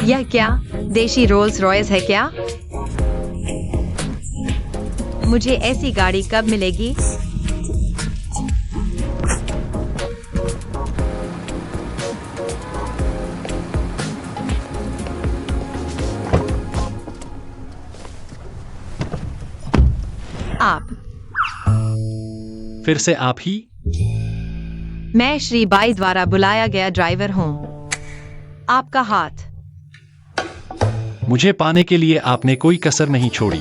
यह क्या देशी रोल्स रॉयस है क्या? मुझे ऐसी गाड़ी कब मिलेगी? आप फिर से आप ही? मैं श्री बाई द्वारा बुलाया गया ड्राइवर हूँ। आपका हाथ। मुझे पाने के लिए आपने कोई कसर नहीं छोड़ी।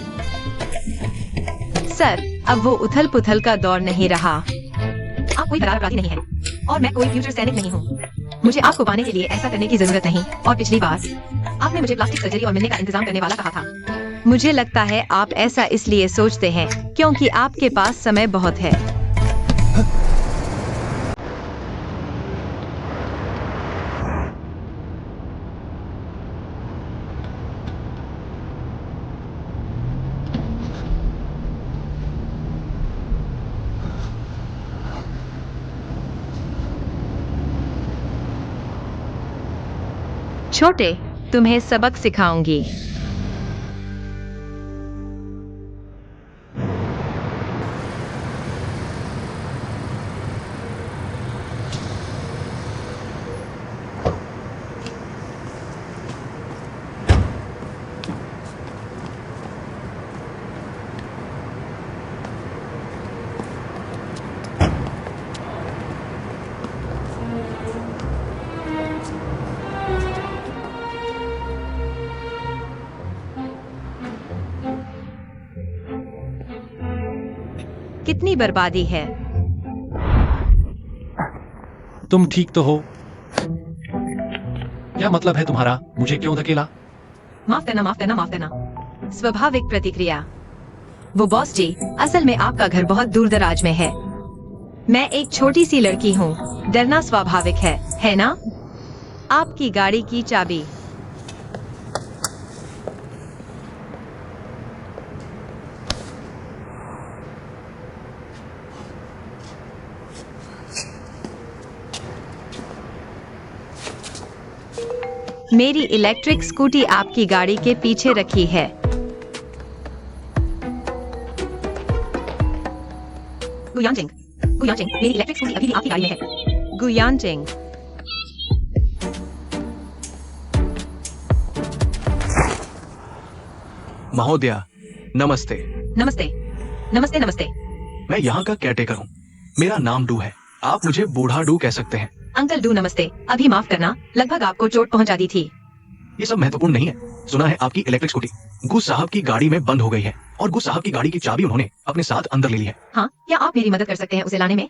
सर, अब वो उथल पुथल का दौर नहीं रहा। आप कोई बराबर अपराधी नहीं हैं और मैं कोई फ्यूचर सैनिक नहीं हूँ। मुझे आपको पाने के लिए ऐसा करने की जरूरत नहीं। और पिछली बार आपने मुझे प्लास्टिक सर्जरी और मिलने का इंतजाम करने वाला कहा था। मुझे लगता है आप ऐसा इसलिए सोचते हैं क्योंकि आपके पास समय बहुत है। छोटे, तुम्हें सबक सिखाऊंगी। कितनी बर्बादी है। तुम ठीक तो हो? क्या मतलब है तुम्हारा? मुझे क्यों धकेला? माफ करना, माफ करना, माफ करना। स्वाभाविक प्रतिक्रिया। वो बॉस जी, असल में आपका घर बहुत दूर दराज में है। मैं एक छोटी सी लड़की हूँ। डरना स्वाभाविक है ना? आपकी गाड़ी की चाबी। मेरी इलेक्ट्रिक स्कूटी आपकी गाड़ी के पीछे रखी है। गुयांजिंग, गुयांजिंग, मेरी इलेक्ट्रिक स्कूटी अभी भी आपकी गाड़ी में है। गुयांजिंग। महोदया, नमस्ते। नमस्ते, नमस्ते, नमस्ते। मैं यहाँ का केयरटेकर हूँ। मेरा नाम डू है। आप मुझे बूढ़ा डू कह सकते हैं। अंकल डू नमस्ते। अभी माफ करना, लगभग आपको चोट पहुंचा दी थी। ये सब महत्वपूर्ण नहीं है। सुना है आपकी इलेक्ट्रिक स्कूटी गुस साहब की गाड़ी में बंद हो गई है और गुस साहब की गाड़ी की चाबी उन्होंने अपने साथ अंदर ले ली है। हाँ, क्या आप मेरी मदद कर सकते हैं उसे लाने में?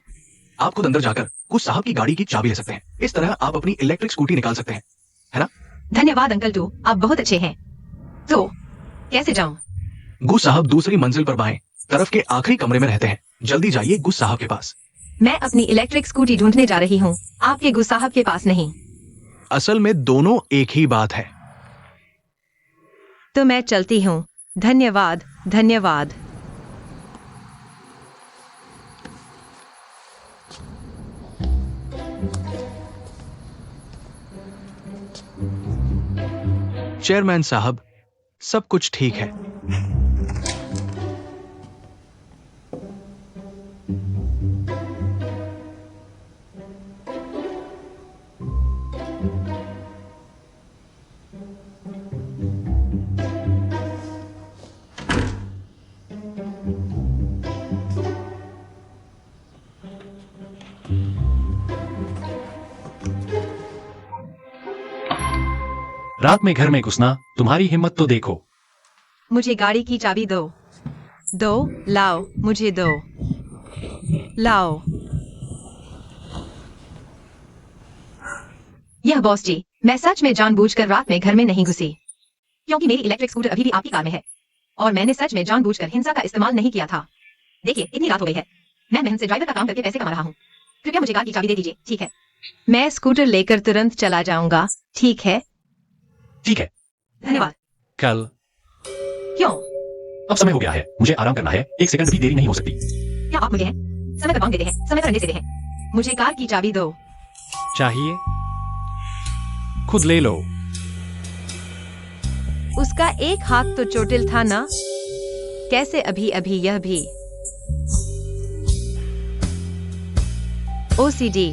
आप खुद अंदर जाकर गुस साहब की गाड़ी की चाबी ले सकते हैं। इस तरह आप अपनी इलेक्ट्रिक स्कूटी निकाल सकते हैं, है ना? धन्यवाद अंकल डू, आप बहुत अच्छे हैं। तो कैसे जाऊं? गुस साहब दूसरी मंजिल पर बाएं तरफ के आखिरी कमरे में रहते हैं। जल्दी जाइए गुस साहब के पास। मैं अपनी इलेक्ट्रिक स्कूटी ढूंढने जा रही हूँ, आपके गुस साहब के पास नहीं। असल में दोनों एक ही बात है। तो मैं चलती हूँ। धन्यवाद, धन्यवाद। चेयरमैन साहब, सब कुछ ठीक है। रात में घर में घुसना, तुम्हारी हिम्मत तो देखो। मुझे गाड़ी की चाबी दो। दो, लाओ, मुझे दो। लाओ। यह बॉस जी, मैं सच में जानबूझकर रात में घर में नहीं घुसी, क्योंकि मेरी इलेक्ट्रिक स्कूटर अभी भी आपकी कार में है और मैंने सच में जानबूझकर हिंसा का इस्तेमाल नहीं किया था। देखिए, इतनी रात हो गई है। मैं मेहनत से ड्राइवर का काम करके पैसे कमा रहा हूँ। कृपया मुझे कार की चाबी दे दीजिए, ठीक है? मैं स्कूटर लेकर तुरंत चला जाऊंगा, ठीक है? ठीक है। धन्यवाद। कल। क्यों? अब समय हो गया है, मुझे आराम करना है। 1 सेकंड भी देरी नहीं हो सकती। क्या आप मुझे समय पर मांग देते हैं, समय पर अंडे देते हैं? मुझे कार की चाबी दो। चाहिए? खुद ले लो। उसका एक हाथ तो चोटिल था ना, कैसे अभी अभी यह भी। ओसीडी।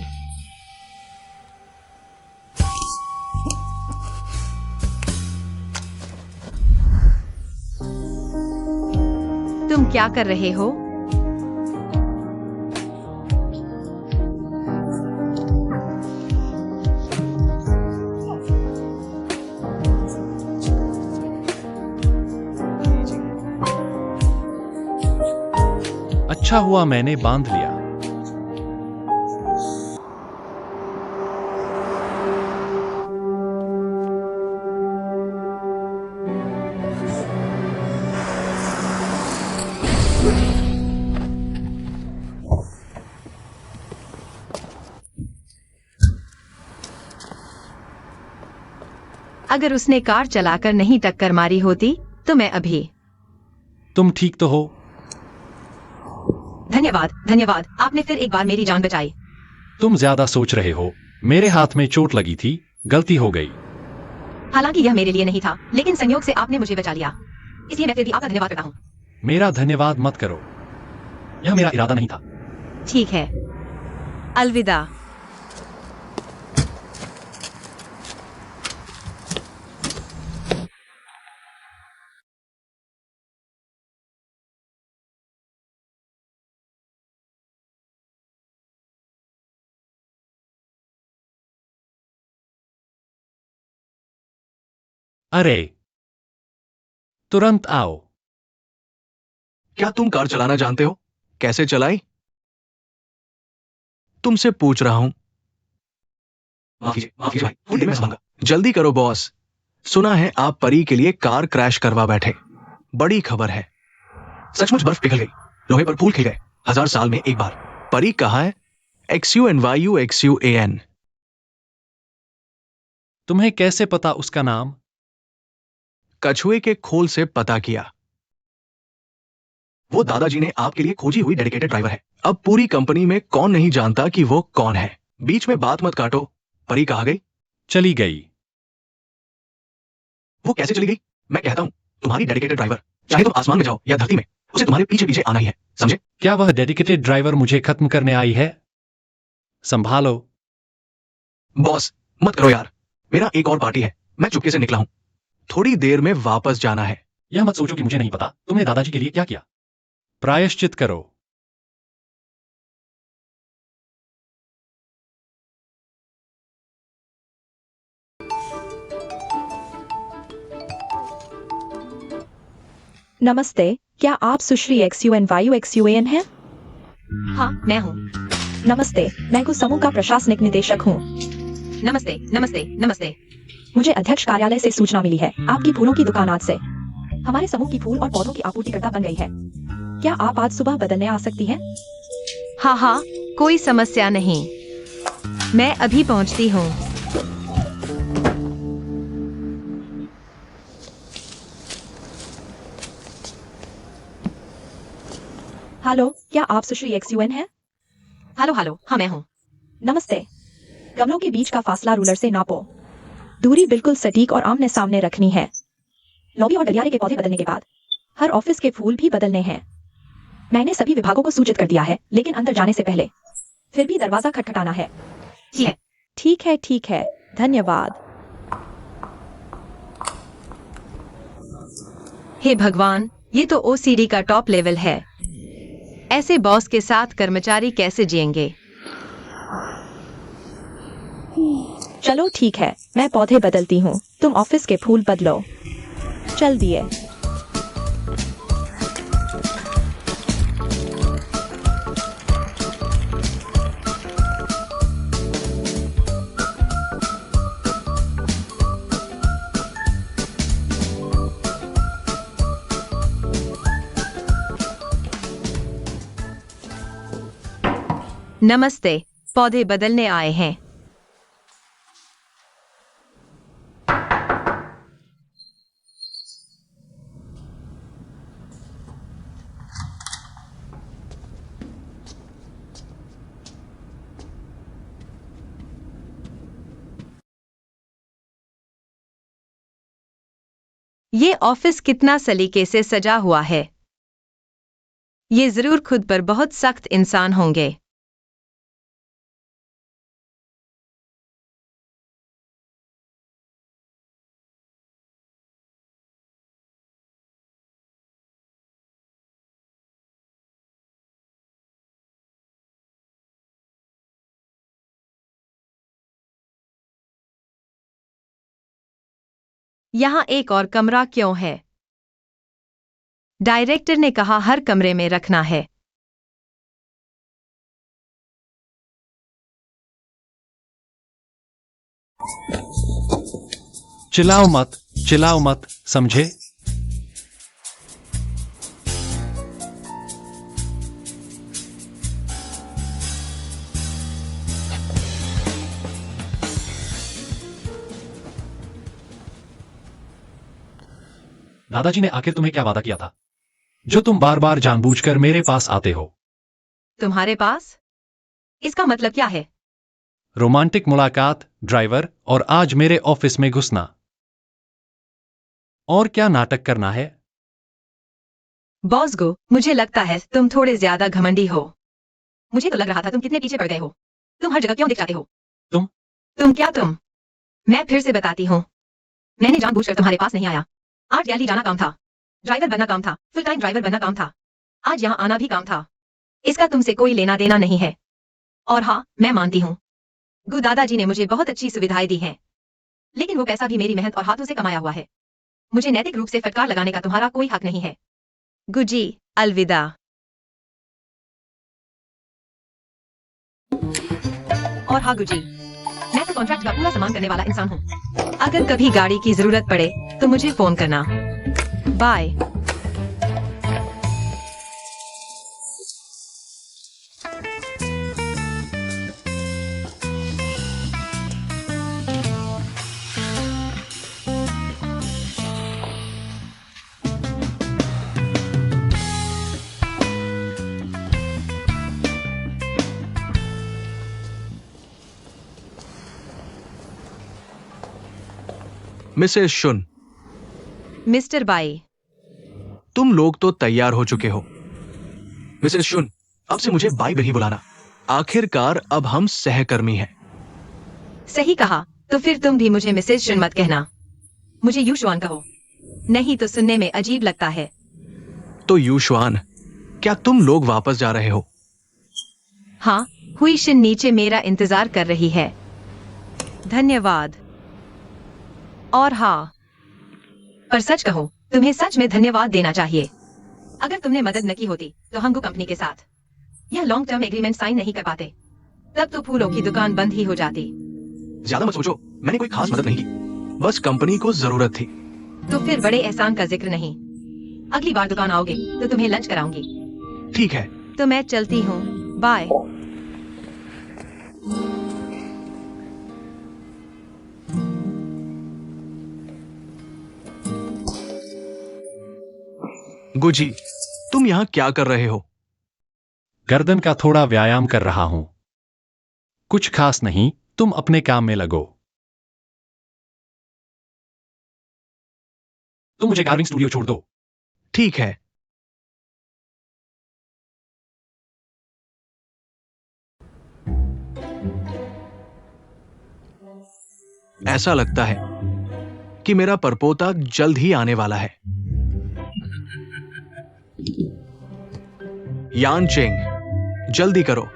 तुम क्या कर रहे हो? अच्छा हुआ मैंने बांध लिया। अगर उसने कार चलाकर नहीं टक्कर मारी होती तो मैं अभी। तुम ठीक तो हो? धन्यवाद धन्यवाद, आपने फिर एक बार मेरी जान बचाई। तुम ज्यादा सोच रहे हो। मेरे हाथ में चोट लगी थी, गलती हो गई। हालांकि यह मेरे लिए नहीं था, लेकिन संयोग से आपने मुझे बचा लिया, इसलिए मैं फिर भी आपका धन्यवाद करता हूँ। मेरा धन्यवाद मत करो, यह मेरा इरादा नहीं था। ठीक है, अलविदा। अरे, तुरंत आओ। क्या तुम कार चलाना जानते हो? कैसे चलाई? तुमसे पूछ रहा हूं। माफ कीजिए भाई, थोड़ी देर में समझूंगा। जल्दी करो बॉस। सुना है आप परी के लिए कार क्रैश करवा बैठे। बड़ी खबर है। सचमुच बर्फ पिघल गई, लोहे पर फूल खिल गए, 1000 साल में एक बार। परी कहाँ है? XUNYUXUAN। तुम्हें कैसे पता उसका नाम? कछुए के खोल से पता किया। वो दादाजी ने आपके लिए खोजी हुई डेडिकेटेड ड्राइवर है। अब पूरी कंपनी में कौन नहीं जानता कि वो कौन है। बीच में बात मत काटो। परी कहाँ गई? चली गई। वो कैसे चली गई? मैं कहता हूँ, तुम्हारी डेडिकेटेड ड्राइवर, चाहे तुम आसमान में जाओ या धरती में, उसे तुम्हारे पीछे पीछे आना ही है, समझे? क्या वह डेडिकेटेड ड्राइवर मुझे खत्म करने आई है? संभालो। बॉस, मत करो यार। मेरा एक और पार्टी है, मैं चुपके से निकला हूँ। थोड़ी देर में वापस जाना है। यह मत सोचो कि मुझे नहीं पता तुमने दादाजी के लिए क्या किया। प्रायश्चित करो। नमस्ते, क्या आप सुश्री XUNYUXUAN हैं? हाँ, मैं हूँ। नमस्ते, मैं कुछ समूह का प्रशासनिक निदेशक हूँ। नमस्ते नमस्ते नमस्ते। मुझे अध्यक्ष कार्यालय से सूचना मिली है, आपकी फूलों की दुकान आज से हमारे समूह की फूल और पौधों की आपूर्तिकर्ता बन गई है। क्या आप आज सुबह बदलने आ सकती हैं? हाँ हाँ, कोई समस्या नहीं, मैं अभी पहुँचती हूँ। हेलो, क्या आप सुश्री XUN हैं? हेलो हेलो, हाँ मैं हूँ। नमस्ते, गमलों के बीच का फासला रूलर से नापो। दूरी बिल्कुल सटीक और आमने सामने रखनी है। लॉबी और गलियारे के पौधे बदलने के बाद हर ऑफिस के फूल भी बदलने हैं। मैंने सभी विभागों को सूचित कर दिया है, लेकिन अंदर जाने से पहले फिर भी दरवाजा खटखटाना है। ठीक है। ठीक है, धन्यवाद। हे भगवान, ये तो OCD का टॉप लेवल है। ऐसे बॉस के साथ कर्मचारी कैसे जिएंगे? चलो ठीक है, मैं पौधे बदलती हूँ, तुम ऑफिस के फूल बदलो। चल दिए। नमस्ते, पौधे बदलने आए हैं। ये ऑफिस कितना सलीके से सजा हुआ है। ये जरूर खुद पर बहुत सख्त इंसान होंगे। यहाँ एक और कमरा क्यों है? डायरेक्टर ने कहा हर कमरे में रखना है। चिल्लाओ मत, समझे? दादाजी ने आखिर तुम्हें क्या वादा किया था, जो तुम बार बार जानबूझकर मेरे पास आते हो? तुम्हारे पास? इसका मतलब क्या है? रोमांटिक मुलाकात, ड्राइवर, और आज मेरे ऑफिस में घुसना। और क्या नाटक करना है? बॉस गो, मुझे लगता है तुम थोड़े ज्यादा घमंडी हो। मुझे तो लग रहा था तुम कितने पीछे पड़ गए हो। तुम हर जगह क्यों दिखाते हो? तुम? मैं फिर से बताती हूँ, मैंने जानबूझकर तुम्हारे पास नहीं आया। आर्ट गैलरी जाना काम था, ड्राइवर बनना काम था, फुल टाइम ड्राइवर बनना काम था, आज यहाँ आना भी काम था। इसका तुमसे कोई लेना देना नहीं है। और हाँ, मैं मानती हूँ, गु दादाजी ने मुझे बहुत अच्छी सुविधाएं दी हैं, लेकिन वो पैसा भी मेरी मेहनत और हाथों से कमाया हुआ है। मुझे नैतिक रूप से फटकार लगाने का तुम्हारा कोई हक नहीं है। गुजी, अलविदा। और हाँ गुजी, मैं तो कॉन्ट्रैक्ट का पूरा सामान करने वाला इंसान हूँ। अगर कभी गाड़ी की जरूरत पड़े तो मुझे फोन करना। Bye. Mrs Shun, mister Bai. तुम लोग तो तैयार हो चुके हो। मिसेस शुन, अब से मुझे बाई नहीं बुलाना। आखिरकार अब हम सहकर्मी हैं। सही कहा, तो फिर तुम भी मुझे मिसेज शुन मत कहना। मुझे यूशुआन कहो, नहीं तो सुनने में अजीब लगता है। तो यूशुआन, क्या तुम लोग वापस जा रहे हो? हाँ, हुई शिन नीचे मेरा इंतजार कर रही है। धन्यवाद। और हाँ, पर सच कहो, तुम्हें सच में धन्यवाद देना चाहिए। अगर तुमने मदद न की होती तो हम गु कंपनी के साथ यह लॉन्ग टर्म एग्रीमेंट साइन नहीं कर पाते। तब तो फूलों की दुकान बंद ही हो जाती। ज्यादा मत सोचो, मैंने कोई खास मदद नहीं की, बस कंपनी को जरूरत थी। तो फिर बड़े एहसान का जिक्र नहीं। अगली बार दुकान आओगे तो तुम्हें लंच कराऊंगी। ठीक है। तो मैं चलती हूँ, बाय। गुजी, तुम यहाँ क्या कर रहे हो? गर्दन का थोड़ा व्यायाम कर रहा हूं। कुछ खास नहीं, तुम अपने काम में लगो। तुम मुझे कार्विंग स्टूडियो छोड़ दो। ठीक है। ऐसा लगता है कि मेरा परपोता जल्द ही आने वाला है। यान चेंग, जल्दी करो।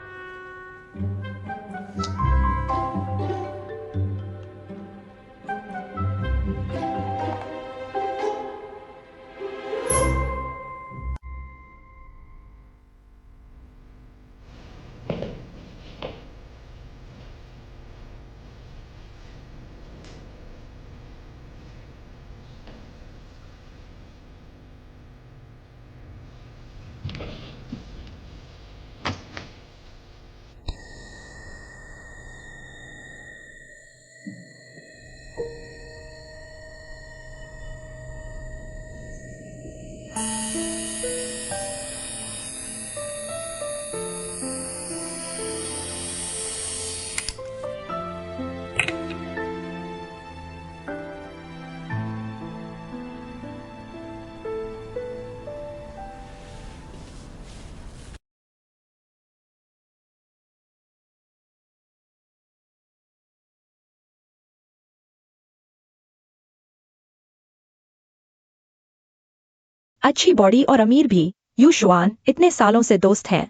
अच्छी बॉडी और अमीर भी। यू शुआन इतने सालों से दोस्त हैं।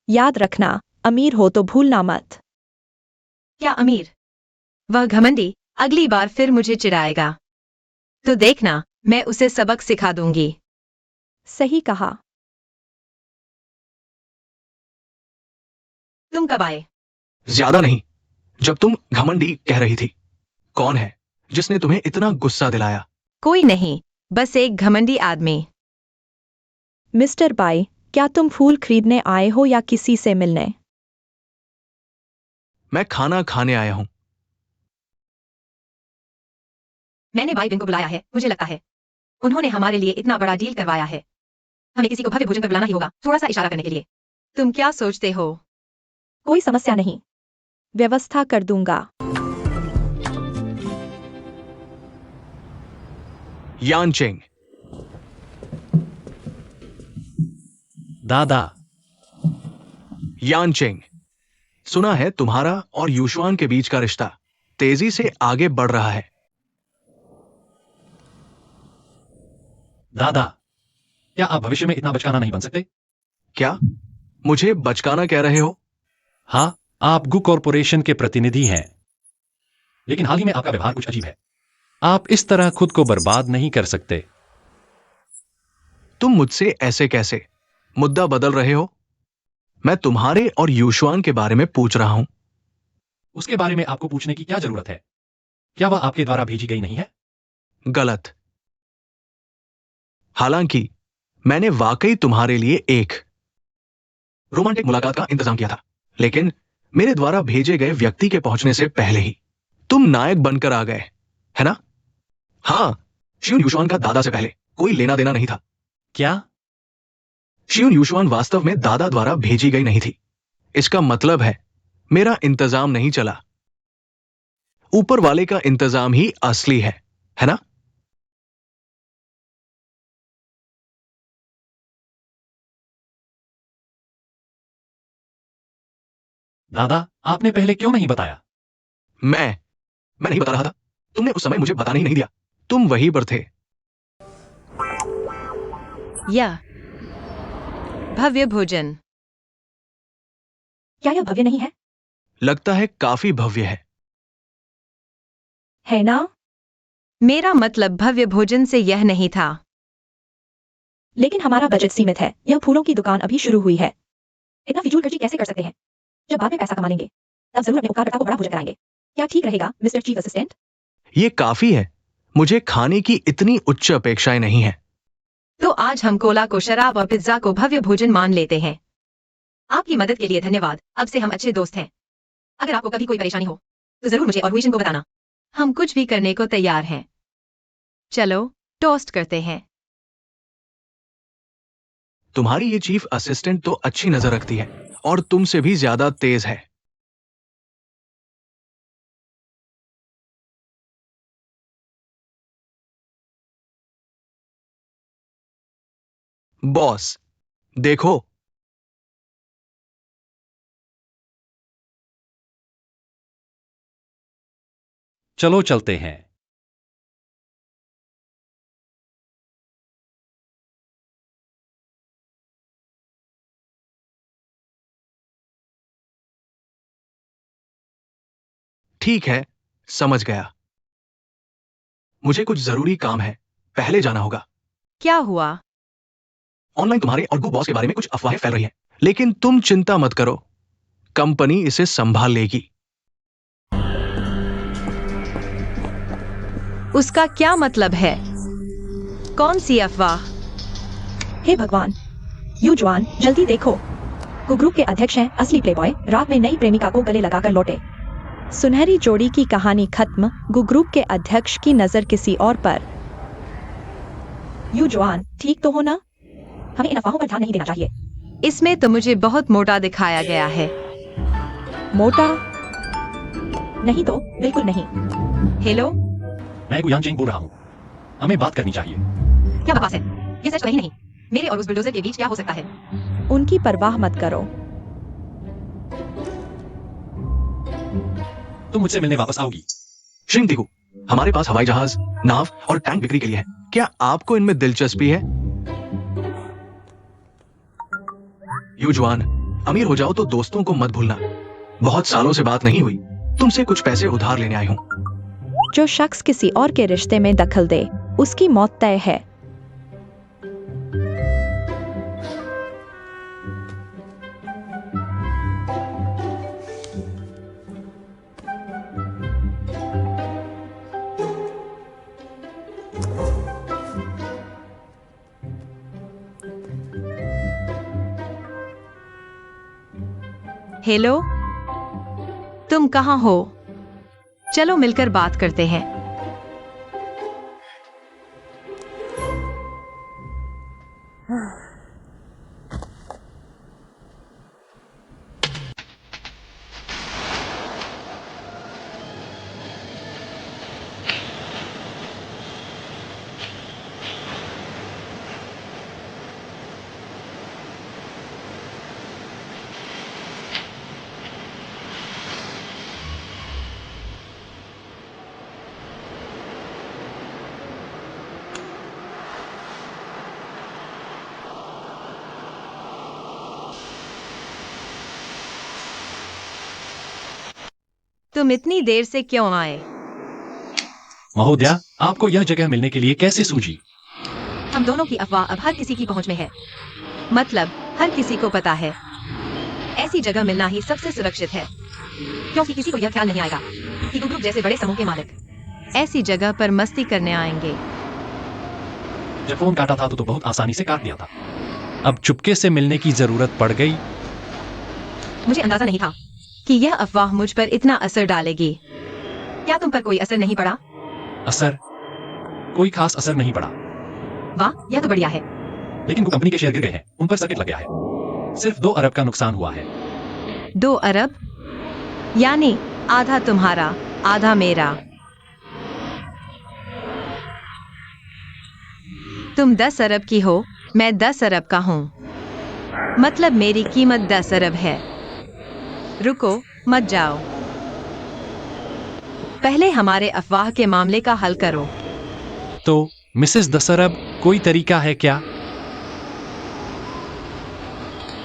याद रखना, अमीर हो तो भूलना मत। क्या अमीर? वह घमंडी अगली बार फिर मुझे चिढ़ाएगा। तो देखना, मैं उसे सबक सिखा दूंगी। सही कहा। तुम कब आए? ज्यादा नहीं। जब तुम घमंडी कह रही थी। कौन है जिसने तुम्हें इतना गुस्सा दिलाया? कोई नहीं, बस एक घमंडी आदमी। मिस्टर बाई, क्या तुम फूल खरीदने आए हो या किसी से मिलने? मैं खाना खाने आया हूं। मैंने बाई बिन को बुलाया है। मुझे लगता है उन्होंने हमारे लिए इतना बड़ा डील करवाया है, हमें किसी को भव्य भोजन पर बुलाना ही होगा, थोड़ा सा इशारा करने के लिए। तुम क्या सोचते हो? कोई समस्या नहीं, व्यवस्था कर दूंगा। यानचेंग। दादा, यानचेंग, सुना है तुम्हारा और यूशुआन के बीच का रिश्ता तेजी से आगे बढ़ रहा है। दादा, क्या आप भविष्य में इतना बचकाना नहीं बन सकते? क्या मुझे बचकाना कह रहे हो? हाँ, आप गु कॉरपोरेशन के प्रतिनिधि हैं, लेकिन हाल ही में आपका व्यवहार कुछ अजीब है। आप इस तरह खुद को बर्बाद नहीं कर सकते। तुम मुझसे ऐसे कैसे? मुद्दा बदल रहे हो। मैं तुम्हारे और यूशुआन के बारे में पूछ रहा हूं। उसके बारे में आपको पूछने की क्या जरूरत है? क्या वह आपके द्वारा भेजी गई नहीं है? गलत। हालांकि मैंने वाकई तुम्हारे लिए एक रोमांटिक मुलाकात का इंतजाम किया था, लेकिन मेरे द्वारा भेजे गए व्यक्ति के पहुंचने से पहले ही तुम नायक बनकर आ गए, है ना? हाँ, शियून यूशुआन का दादा से पहले कोई लेना देना नहीं था। क्या? शियून यूशुआन वास्तव में दादा द्वारा भेजी गई नहीं थी। इसका मतलब है मेरा इंतजाम नहीं चला। ऊपर वाले का इंतजाम ही असली है ना? दादा, आपने पहले क्यों नहीं बताया? मैं नहीं बता रहा था। तुमने उस समय मुझे बताने ही नहीं दिया। तुम वहीं पर थे। या भव्य भोजन। क्या यह भव्य नहीं है? लगता है काफी भव्य है ना? मेरा मतलब भव्य भोजन से यह नहीं था। लेकिन हमारा बजट सीमित है। यह फूलों की दुकान अभी शुरू हुई है। इतना फिजूल खर्ची कैसे कर सकते हैं? जब बाद में पैसा कमा लेंगे तब जरूर अपने उपकारकर्ता को बड़ा भोजन कराएंगे। क्या ठीक रहेगा मिस्टर चीफ असिस्टेंट? ये काफी है। मुझे खाने की इतनी उच्च अपेक्षाएं नहीं है। तो आज हम कोला को शराब और पिज्जा को भव्य भोजन मान लेते हैं। आपकी मदद के लिए धन्यवाद। अब से हम अच्छे दोस्त हैं। अगर आपको कभी कोई परेशानी हो तो जरूर मुझे और हुईशन को बताना। हम कुछ भी करने को तैयार हैं। चलो टोस्ट करते हैं। तुम्हारी ये चीफ असिस्टेंट तो अच्छी नजर रखती है और तुमसे भी ज्यादा तेज है। बॉस, देखो। चलो चलते हैं। ठीक है, समझ गया। मुझे कुछ जरूरी काम है, पहले जाना होगा। क्या हुआ? ऑनलाइन तुम्हारे और गो बॉस के बारे में कुछ अफवाहें फैल रही हैं, लेकिन तुम चिंता मत करो, कंपनी इसे संभाल लेगी। उसका क्या मतलब है? कौन सी अफवाह? हे भगवान, यू जवान जल्दी देखो। गो ग्रुप के अध्यक्ष हैं असली प्लेबॉय, रात में नई प्रेमिका को गले लगाकर लौटे। सुनहरी जोड़ी की कहानी खत्म। गो ग्रुप के अध्यक्ष की नजर किसी और पर। यू जवान ठीक तो हो ना? हमें इन अफवाहों पर ध्यान नहीं देना चाहिए। इसमें तो मुझे बहुत मोटा दिखाया गया है। मोटा नहीं तो बिल्कुल नहीं। हेलो, मैं गुयांग बोल रहा हूँ। हमें बात करनी चाहिए। क्या बकवास है? ये सच तो ही नहीं। मेरे और उस बुलडोजर के बीच क्या हो सकता है? उनकी परवाह मत करो। तुम मुझसे मिलने वापस आओगी? श्रीमती को, हमारे पास हवाई जहाज, नाव और टैंक बिक्री के लिए है। क्या आपको इनमें दिलचस्पी है? युजवान, अमीर हो जाओ तो दोस्तों को मत भूलना। बहुत सालों से बात नहीं हुई, तुमसे कुछ पैसे उधार लेने आई हूँ। जो शख्स किसी और के रिश्ते में दखल दे उसकी मौत तय है। हेलो, तुम कहाँ हो? चलो मिलकर बात करते हैं। तुम इतनी देर से क्यों आए? महोदया, आपको यह जगह मिलने के लिए कैसे सूझी? हम दोनों की अफवाह अब हर किसी की पहुंच में है। मतलब हर किसी को पता है। ऐसी जगह मिलना ही सबसे सुरक्षित है, क्योंकि किसी को यह ख्याल नहीं आएगा कि ग्रुप जैसे बड़े समूह के मालिक ऐसी जगह पर मस्ती करने आएंगे। जब फोन काटा था तो बहुत आसानी से काट दिया था। अब चुपके से मिलने की जरूरत पड़ गई। मुझे अंदाजा नहीं था कि यह अफवाह मुझ पर इतना असर डालेगी। क्या तुम पर कोई असर नहीं पड़ा? असर? कोई खास असर नहीं पड़ा। वाह, यह तो बढ़िया है। लेकिन कंपनी के शेयर गिर गए हैं, उन पर सर्किट लग गया है। सिर्फ 2 अरब का नुकसान हुआ है। 2 अरब? यानी आधा तुम्हारा, आधा मेरा। तुम 10 अरब की हो, मैं 10 अरब का हूं। मतलब मेरी कीमत 10 अरब है। रुको, मत जाओ। पहले हमारे अफवाह के मामले का हल करो। तो मिसेस 10 अरब, कोई तरीका है क्या?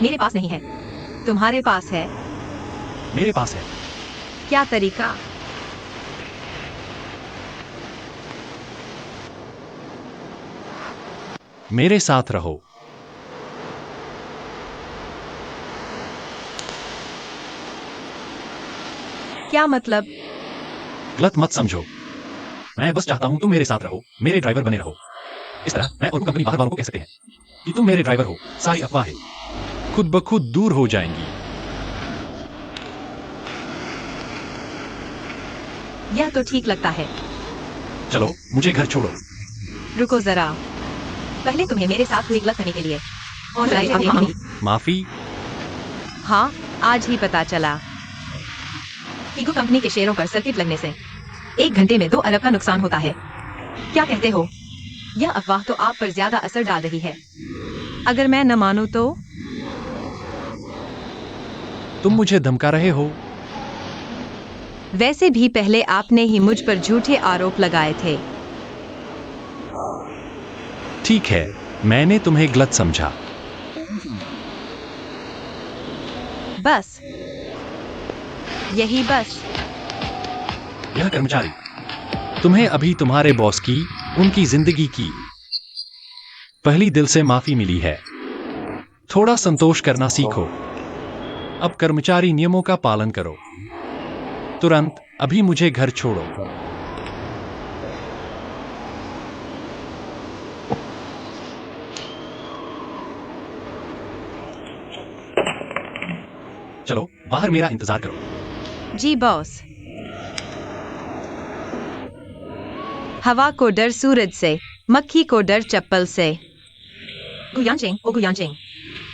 मेरे पास नहीं है। तुम्हारे पास है? मेरे पास है। क्या तरीका? मेरे साथ रहो। क्या मतलब? गलत मत समझो। मैं बस चाहता हूं तुम मेरे साथ रहो, मेरे ड्राइवर बने रहो। इस तरह मैं और कंपनी बाहर वालों को कह सकते हैं कि तुम मेरे ड्राइवर हो। सारी अफवाहें खुद ब खुद दूर हो जाएंगी। यह तो ठीक लगता है। चलो, मुझे घर छोड़ो। रुको जरा, पहले तुम्हें मेरे साथ हुई गलतफहमी के लिए और फिर माफी। हाँ, आज ही पता चला ईगो कंपनी के शेयरों पर सर्किट लगने से 1 घंटे में 2 अरब का नुकसान होता है। क्या कहते हो? यह अफवाह तो आप पर ज्यादा असर डाल रही है। अगर मैं न मानूं तो? तुम मुझे धमका रहे हो। वैसे भी पहले आपने ही मुझ पर झूठे आरोप लगाए थे। ठीक है, मैंने तुम्हें गलत समझा। बस यही बस। यह कर्मचारी तुम्हें अभी तुम्हारे बॉस की, उनकी जिंदगी की पहली दिल से माफी मिली है। थोड़ा संतोष करना सीखो। अब कर्मचारी नियमों का पालन करो। तुरंत अभी मुझे घर छोड़ो। चलो, बाहर मेरा इंतजार करो। जी बॉस। हवा को डर सूरज से, मक्खी को डर चप्पल से। गुयांचिंग, ओ गुयांचिंग,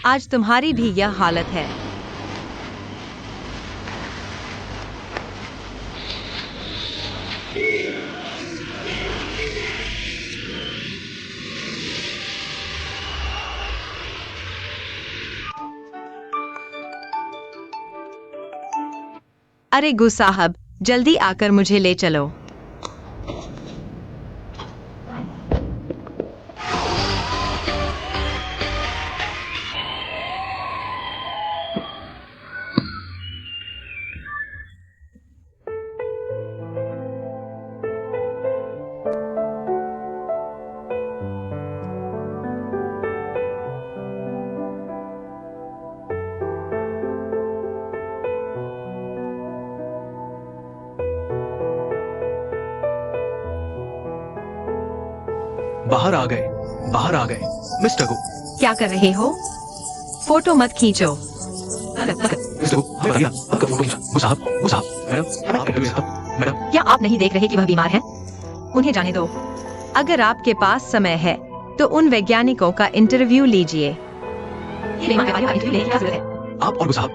आज तुम्हारी भी यह हालत है। अरे गु साहब, जल्दी आकर मुझे ले चलो। बाहर आ गए, बाहर आ गए। मिस्टर गो, क्या कर रहे हो? फोटो मत खींचो। मिस्टर गो, हमें बताइए ना, आपका फोटो खींचा। गो साहब, मैडम, आप इंटरव्यू साहब, मैडम। क्या आप नहीं देख रहे कि वह बीमार हैं? उन्हें जाने दो। अगर आपके पास समय है तो उन वैज्ञानिकों का इंटरव्यू लीजिए। ये बीमार बीमारियों का इंटरव्यू लेने की क्या जरूरत है? आप और गो साहब,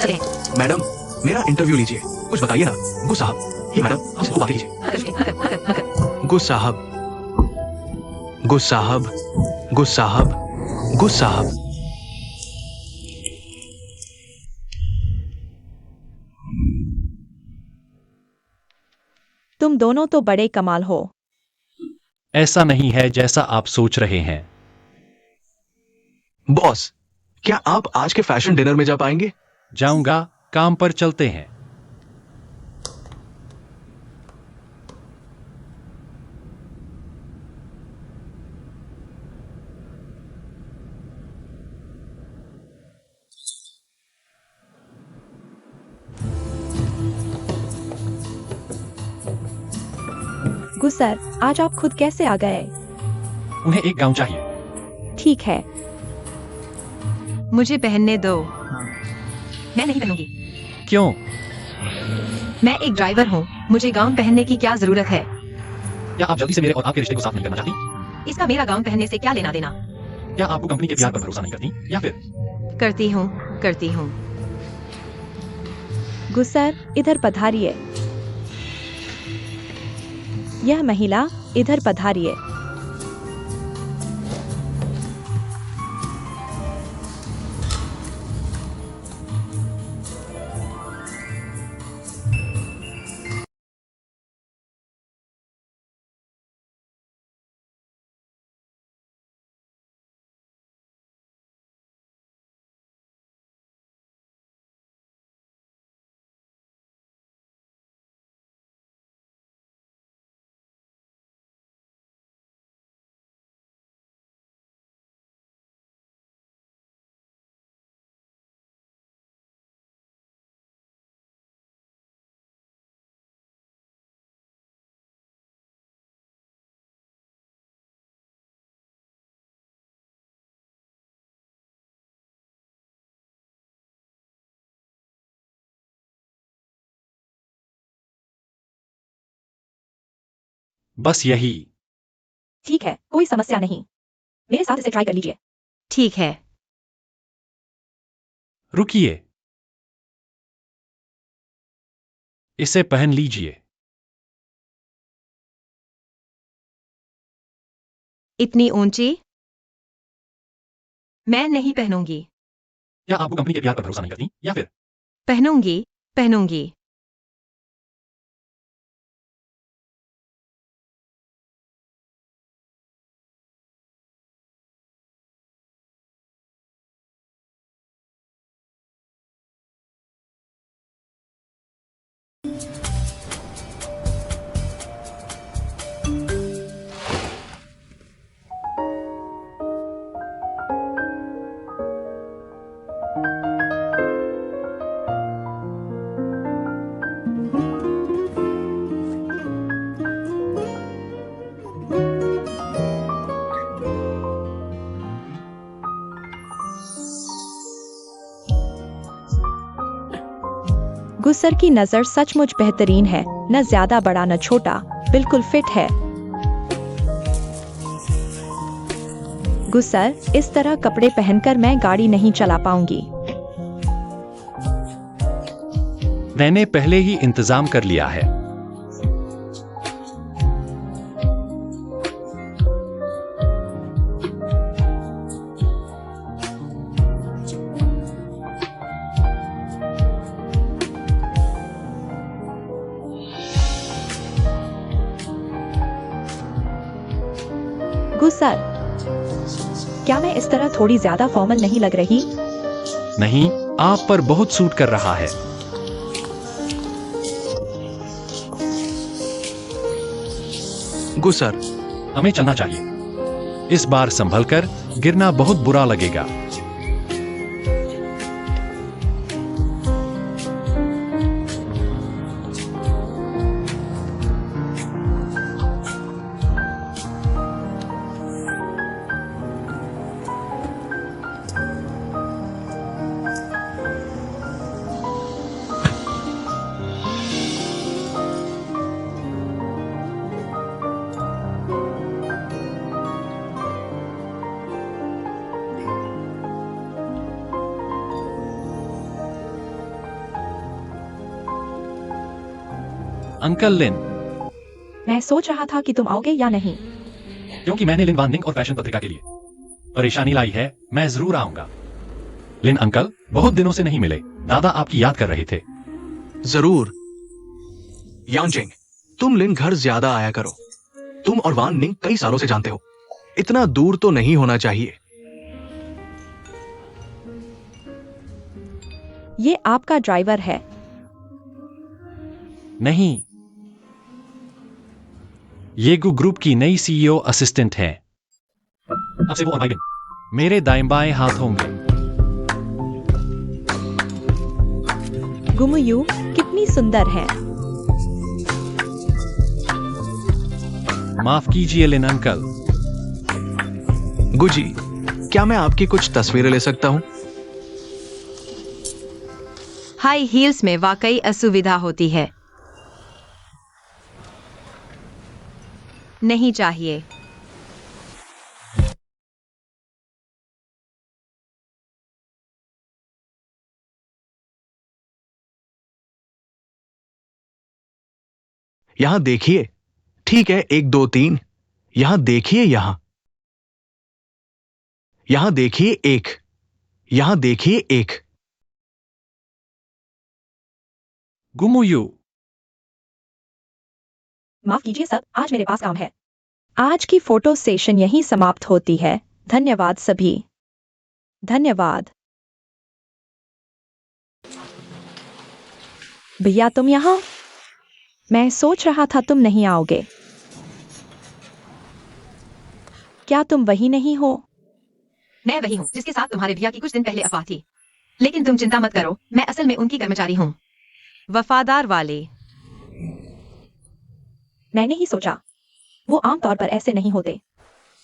चले। मैडम, मेरा इंटरव्यू लीजिए। कुछ बताइए ना, गो साहब। ये मैडम, हमसे दो बातें कीजिए। गो साहब, गो साहब, गो साहब, गो साहब। तुम दोनों तो बड़े कमाल हो। ऐसा नहीं है जैसा आप सोच रहे हैं। बॉस, क्या आप आज के फैशन डिनर में जा पाएंगे? जाऊंगा, काम पर चलते हैं। गुस्सर, आज आप खुद कैसे आ गए? उन्हें एक गाउन चाहिए। ठीक है। मुझे पहनने दो। मैं नहीं पहनूंगी। क्यों? मैं एक ड्राइवर हूँ, मुझे गाउन पहनने की क्या जरूरत है? क्या आप जल्दी से मेरे और आपके रिश्ते को साफ नहीं करना चाहती? इसका मेरा गाउन पहनने से क्या लेना देना? क्या आपको कंपनी के प्यार पर भरोसा नहीं करती, या फिर करती हूँ। गुस्सर, इधर पधारिए। यह महिला, इधर पधारिए। बस यही? ठीक है, कोई समस्या नहीं। मेरे साथ इसे ट्राई कर लीजिए। ठीक है। रुकिए, इसे पहन लीजिए। इतनी ऊंची? मैं नहीं पहनूंगी। क्या आपको कंपनी के प्यार पर भरोसा नहीं करती, या फिर पहनूंगी। गुस्सर की नजर सचमुच बेहतरीन है, न ज्यादा बड़ा न छोटा, बिल्कुल फिट है। गुस्सर, इस तरह कपड़े पहनकर मैं गाड़ी नहीं चला पाऊंगी। मैंने पहले ही इंतजाम कर लिया है। गुस्सर, क्या मैं इस तरह थोड़ी ज्यादा फॉर्मल नहीं लग रही? नहीं, आप पर बहुत सूट कर रहा है। गुस्सर, हमें चलना चाहिए। इस बार संभल कर, गिरना बहुत बुरा लगेगा। अंकल लिन, मैं सोच रहा था कि तुम आओगे या नहीं। क्योंकि मैंने लिन वान निंग और फैशन पत्रिका के लिए परेशानी लाई है, मैं जरूर आऊंगा। लिन अंकल, बहुत दिनों से नहीं मिले। दादा आपकी याद कर रहे थे। जरूर। यांचिंग, तुम लिन घर ज्यादा आया करो। तुम और वान निंग कई सालों से जानते हो, इतना दूर तो नहीं होना चाहिए। ये आपका ड्राइवर है। नहीं, ये गु ग्रुप की नई सीईओ असिस्टेंट है। अब से वो और भाई लिन मेरे दाएं बाएं हाथ होंगे। गुमुयू कितनी सुंदर है। माफ कीजिए लिन अंकल। गुजी, क्या मैं आपकी कुछ तस्वीरें ले सकता हूं? हाई हील्स में वाकई असुविधा होती है। नहीं चाहिए। यहां देखिए। ठीक है, 1 2 3। यहां देखिए, यहां देखिए 1। यहां देखिए 1। गुमुयू, माफ कीजिए सब, आज मेरे पास काम है। आज की फोटो सेशन यहीं समाप्त होती है। धन्यवाद सभी। धन्यवाद। भैया तुम यहाँ? मैं सोच रहा था तुम नहीं आओगे। क्या तुम वही नहीं हो? मैं वही हूँ जिसके साथ तुम्हारे भैया की कुछ दिन पहले अफवाह थी। लेकिन तुम चिंता मत करो, मैं असल में उनकी कर्मचारी हूँ। वफादार वाले। मैंने ही सोचा। वो आमतौर पर ऐसे नहीं होते,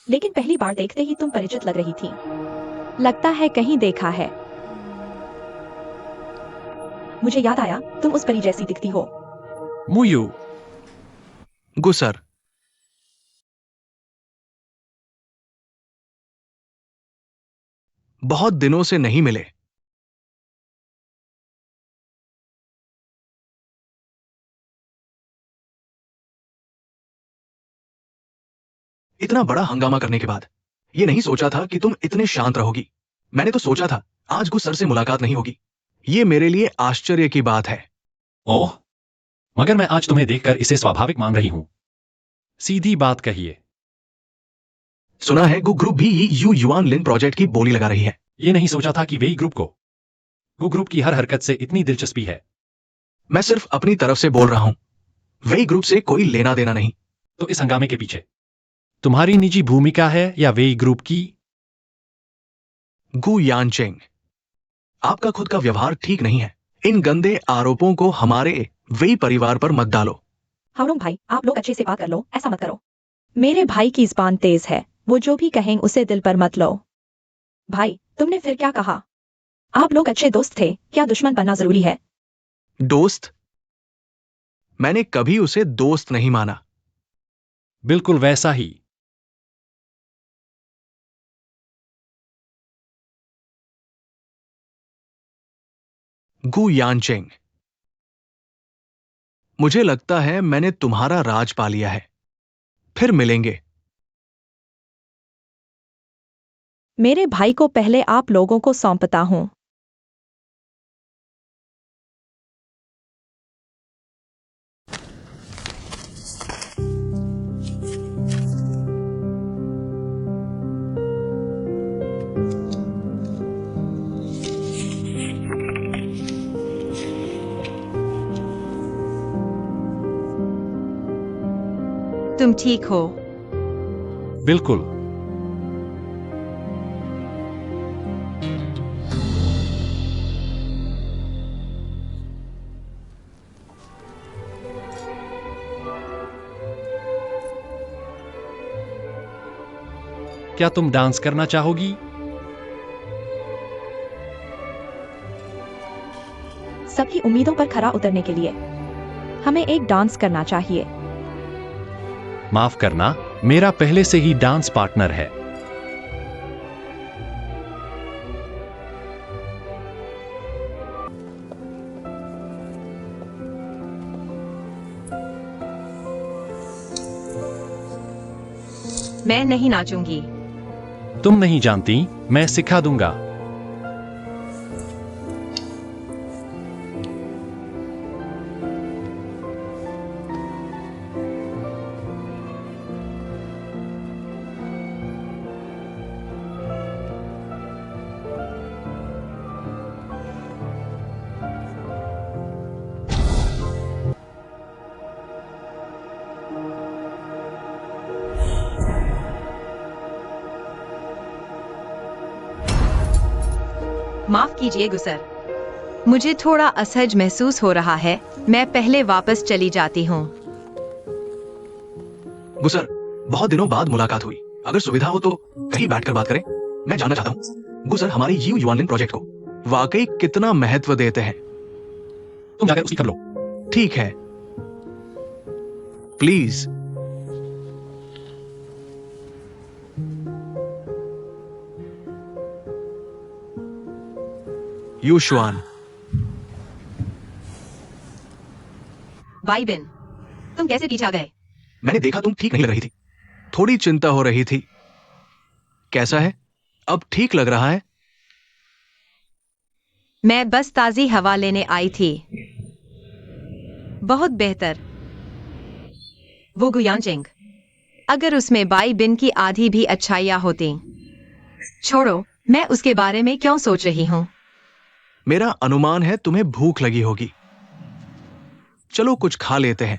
लेकिन पहली बार देखते ही तुम परिचित लग रही थी। लगता है कहीं देखा है। मुझे याद आया, तुम उस परी जैसी दिखती हो। मुयू, गुसर, बहुत दिनों से नहीं मिले। इतना बड़ा हंगामा करने के बाद ये नहीं सोचा था कि तुम इतने शांत रहोगी। मैंने तो सोचा था आज गुसर से मुलाकात नहीं होगी। ये मेरे लिए आश्चर्य की बात है। ओह, मगर मैं आज तुम्हें देखकर इसे स्वाभाविक मान रही हूं। सीधी बात कहिए। सुना है गु ग्रुप भी यू युआन लिन प्रोजेक्ट की बोली लगा रही है। ये नहीं सोचा था कि वेई ग्रुप को गु ग्रुप की हर हरकत से इतनी दिलचस्पी है। मैं सिर्फ अपनी तरफ से बोल रहा हूं, वेई ग्रुप से कोई लेना देना नहीं। तो इस हंगामे के पीछे तुम्हारी निजी भूमिका है या वेई ग्रुप की? गु यानचेंग, आपका खुद का व्यवहार ठीक नहीं है। इन गंदे आरोपों को हमारे वेई परिवार पर मत डालो। हाउडोंग भाई, आप लोग अच्छे से बात कर लो, ऐसा मत करो। मेरे भाई की जुबान तेज है, वो जो भी कहें उसे दिल पर मत लो। भाई, तुमने फिर क्या कहा? आप लोग अच्छे दोस्त थे, क्या दुश्मन बनना जरूरी है? दोस्त? मैंने कभी उसे दोस्त नहीं माना। बिल्कुल वैसा ही। गु यानचेंग, मुझे लगता है मैंने तुम्हारा राज पा लिया है। फिर मिलेंगे। मेरे भाई को पहले आप लोगों को सौंपता हूं। तुम ठीक हो? बिल्कुल। क्या तुम डांस करना चाहोगी? सबकी उम्मीदों पर खरा उतरने के लिए हमें एक डांस करना चाहिए। माफ करना, मेरा पहले से ही डांस पार्टनर है। मैं नहीं नाचूंगी। तुम नहीं जानती, मैं सिखा दूंगा। माफ कीजिए गुसर, मुझे थोड़ा असहज महसूस हो रहा है। मैं पहले वापस चली जाती हूँ। गुसर, बहुत दिनों बाद मुलाकात हुई। अगर सुविधा हो तो कहीं बैठकर बात करें। मैं जानना चाहता हूँ गुसर हमारे यू युआनलिन प्रोजेक्ट को वाकई कितना महत्व देते हैं। तुम जाकर उसकी खबर लो। ठीक है, प्लीज। यू शुआन। बाई बिन, तुम कैसे पीछे आ गए? मैंने देखा तुम ठीक नहीं लग रही थी। थोड़ी चिंता हो रही थी। कैसा है? अब ठीक लग रहा है? मैं बस ताजी हवा लेने आई थी। बहुत बेहतर। वो गुयांचिंग, अगर उसमें बाई बिन की आधी भी अच्छाइयां होती। छोड़ो, मैं उसके बारे में क्यों सोच रही हूं। मेरा अनुमान है तुम्हें भूख लगी होगी। चलो कुछ खा लेते हैं।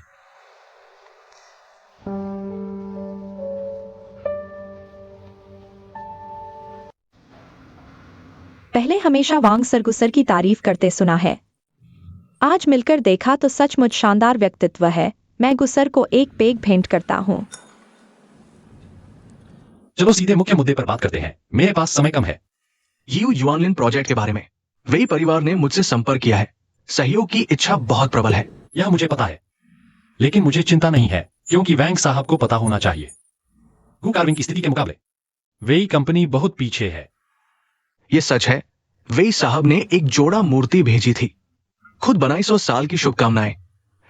पहले हमेशा वांग सर गुसर की तारीफ करते सुना है। आज मिलकर देखा तो सचमुच शानदार व्यक्तित्व है। मैं गुसर को एक पेग भेंट करता हूँ। चलो सीधे मुख्य मुद्दे पर बात करते हैं, मेरे पास समय कम है। यू युआनलिन प्रोजेक्ट के बारे में वही परिवार ने मुझसे संपर्क किया है। सहयोग की इच्छा बहुत प्रबल है। यह मुझे पता है, लेकिन मुझे चिंता नहीं है, क्योंकि वैंग साहब को पता होना चाहिए। गु कार्विंग की स्थिति के मुकाबले वेई कंपनी बहुत पीछे है। यह सच है। वेई साहब ने एक जोड़ा मूर्ति भेजी थी। खुद बनाई 100 साल की शुभकामनाएं।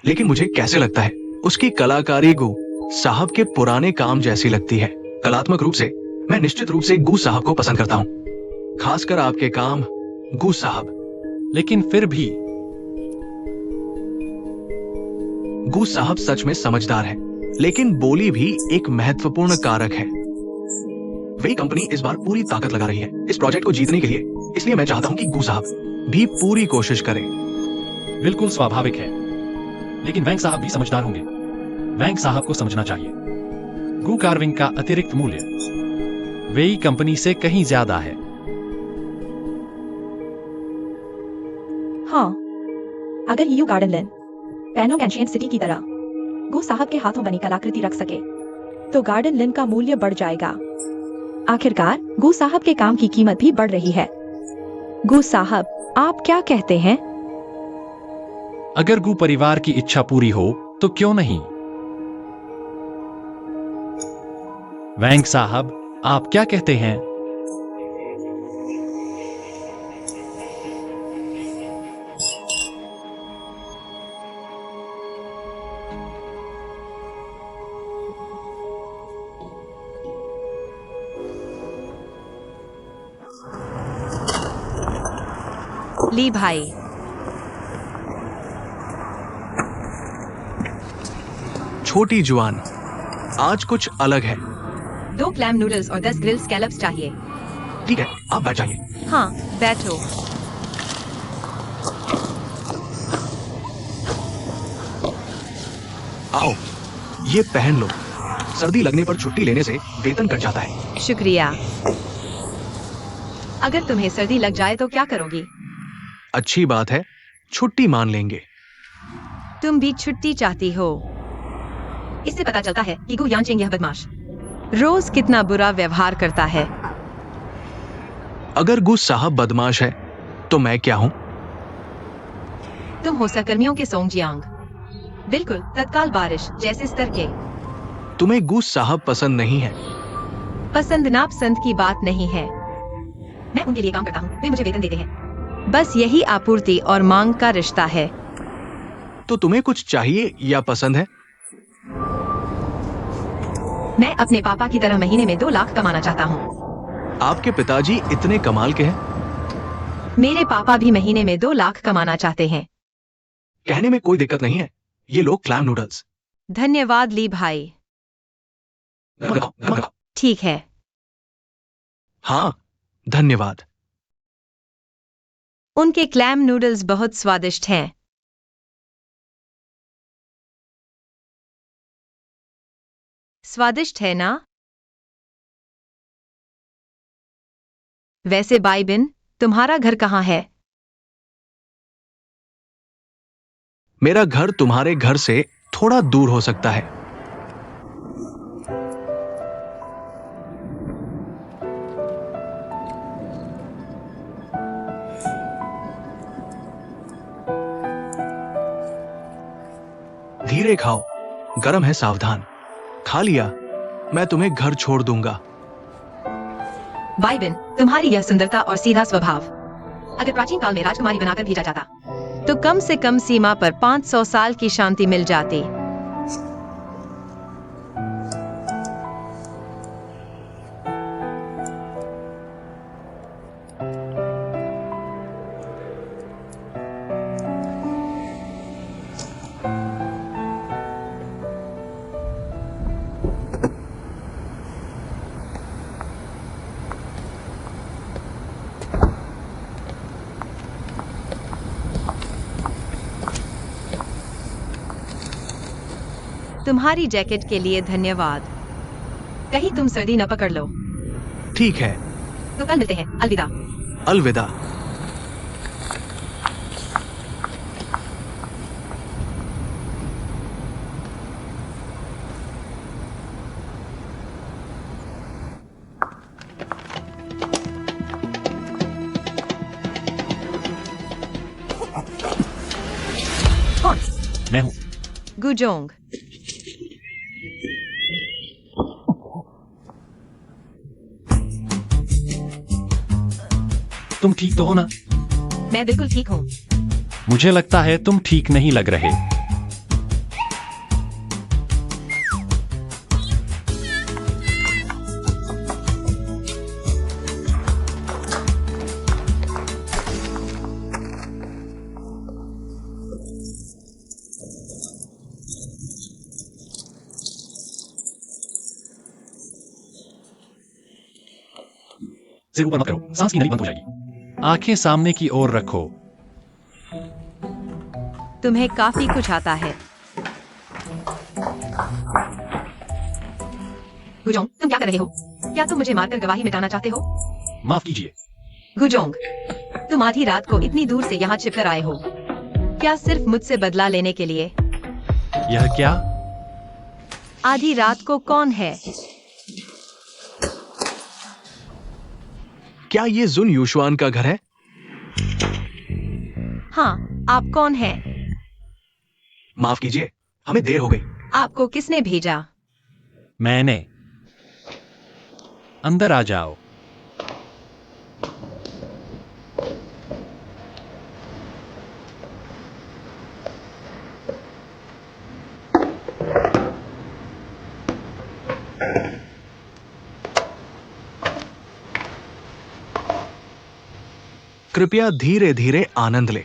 लेकिन मुझे कैसे लगता है उसकी कलाकारी गु साहब के पुराने काम जैसी लगती है। कलात्मक रूप से मैं निश्चित रूप से गु साहब को पसंद करता हूं, खासकर आपके काम गु साहब। लेकिन फिर भी गु साहब सच में समझदार है, लेकिन बोली भी एक महत्वपूर्ण कारक है। वही कंपनी इस बार पूरी ताकत लगा रही है इस प्रोजेक्ट को जीतने के लिए। इसलिए मैं चाहता हूं कि गु साहब भी पूरी कोशिश करें। बिल्कुल स्वाभाविक है, लेकिन वैंग साहब भी समझदार होंगे। वैंग साहब को समझना चाहिए गु कार्विंग का अतिरिक्त मूल्य वेई कंपनी से कहीं ज्यादा है। हाँ, अगर यू गार्डनलैंड पैनो एंशिएंट सिटी की तरह गु साहब के हाथों बनी कलाकृति रख सके तो गार्डनलैंड का मूल्य बढ़ जाएगा। आखिरकार गु साहब के काम की कीमत भी बढ़ रही है। गु साहब, आप क्या कहते हैं? अगर गु परिवार की इच्छा पूरी हो तो क्यों नहीं। वैंग साहब, आप क्या कहते हैं? ली भाई, छोटी जुआन, आज कुछ अलग है। 2 क्लैम नूडल्स और 10 ग्रिल स्कैलप्स चाहिए। ठीक है, आप बैठ जाइए। हाँ, बैठो। आओ, ये पहन लो। सर्दी लगने पर छुट्टी लेने से वेतन कट जाता है। शुक्रिया। अगर तुम्हें सर्दी लग जाए तो क्या करोगी? अच्छी बात है, छुट्टी मान लेंगे। तुम भी छुट्टी चाहती हो। इससे पता चलता है कि गु यांचिंग यह बदमाश रोज कितना बुरा व्यवहार करता है। अगर गु साहब बदमाश है तो मैं क्या हूं? तुम हो सहकर्मियों के सोंगजियांग, बिल्कुल तत्काल बारिश जैसे स्तर के। तुम्हें गु साहब पसंद नहीं है? पसंद नापसंद की बात नहीं है। मैं उनके लिए काम करता हूँ, वे मुझे वेतन देते हैं। बस यही आपूर्ति और मांग का रिश्ता है। तो तुम्हें कुछ चाहिए या पसंद है? मैं अपने पापा की तरह महीने में 2 लाख कमाना चाहता हूँ। आपके पिताजी इतने कमाल के हैं? मेरे पापा भी महीने में 2 लाख कमाना चाहते हैं। कहने में कोई दिक्कत नहीं है। ये लो क्लैम नूडल्स। धन्यवाद ली भाई। नमक लगाओ, नमक लगाओ। ठीक है। हाँ, धन्यवाद। उनके क्लैम नूडल्स बहुत स्वादिष्ट हैं। स्वादिष्ट है ना? वैसे बाइबिन, तुम्हारा घर कहाँ है? मेरा घर तुम्हारे घर से थोड़ा दूर हो सकता है। धीरे खाओ, गरम है, सावधान। खा लिया? मैं तुम्हें घर छोड़ दूंगा। बाइबिन, तुम्हारी यह सुंदरता और सीधा स्वभाव, अगर प्राचीन काल में राजकुमारी बनाकर भेजा जाता तो कम से कम सीमा पर 500 साल की शांति मिल जाती। तुम्हारी जैकेट के लिए धन्यवाद। कहीं तुम सर्दी न पकड़ लो। ठीक है, तो कल मिलते हैं। अलविदा। अलविदा। कौन? मैं हूँ। गुजोंग। तुम ठीक तो हो ना? मैं बिल्कुल ठीक हूँ। मुझे लगता है तुम ठीक नहीं लग रहे। सिर ऊपर मत करो, सांस की नली बंद हो जाएगी। आंखें सामने की ओर रखो। तुम्हें काफी कुछ आता है। गुजोंग, तुम क्या कर रहे हो? क्या तुम मुझे मारकर गवाही मिटाना चाहते हो? माफ कीजिए। गुजोंग, तुम आधी रात को इतनी दूर से यहाँ छिपकर आए हो, क्या सिर्फ मुझसे बदला लेने के लिए? यह क्या? आधी रात को कौन है? क्या ये जुन यूशुआन का घर है? हाँ, आप कौन हैं? माफ कीजिए, हमें देर हो गई। आपको किसने भेजा? मैंने। अंदर आ जाओ। कृपया धीरे धीरे आनंद ले।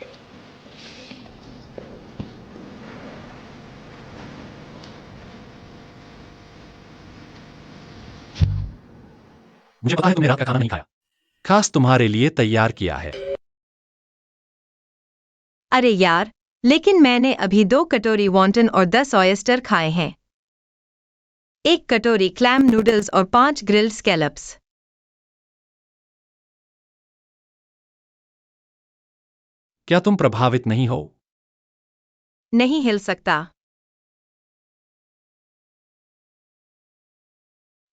मुझे पता है तुमने रात का खाना नहीं खाया। खास तुम्हारे लिए तैयार किया है। अरे यार, लेकिन मैंने अभी 2 कटोरी वॉन्टन और 10 ऑयस्टर खाए हैं। 1 कटोरी क्लैम नूडल्स और 5 ग्रिल्ड स्कैलप्स। क्या तुम प्रभावित नहीं हो? नहीं हिल सकता।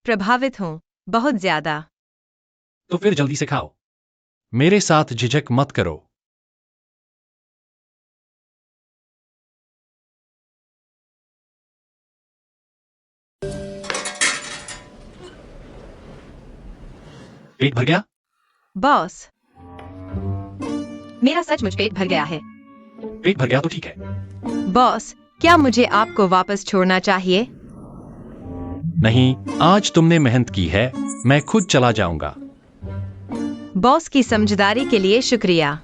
प्रभावित हूँ, बहुत ज्यादा। तो फिर जल्दी से खाओ। मेरे साथ झिझक मत करो। पेट भर गया? बॉस, मेरा सचमुच पेट भर गया है। पेट भर गया तो ठीक है। बॉस, क्या मुझे आपको वापस छोड़ना चाहिए? नहीं, आज तुमने मेहनत की है, मैं खुद चला जाऊंगा। बॉस की समझदारी के लिए शुक्रिया।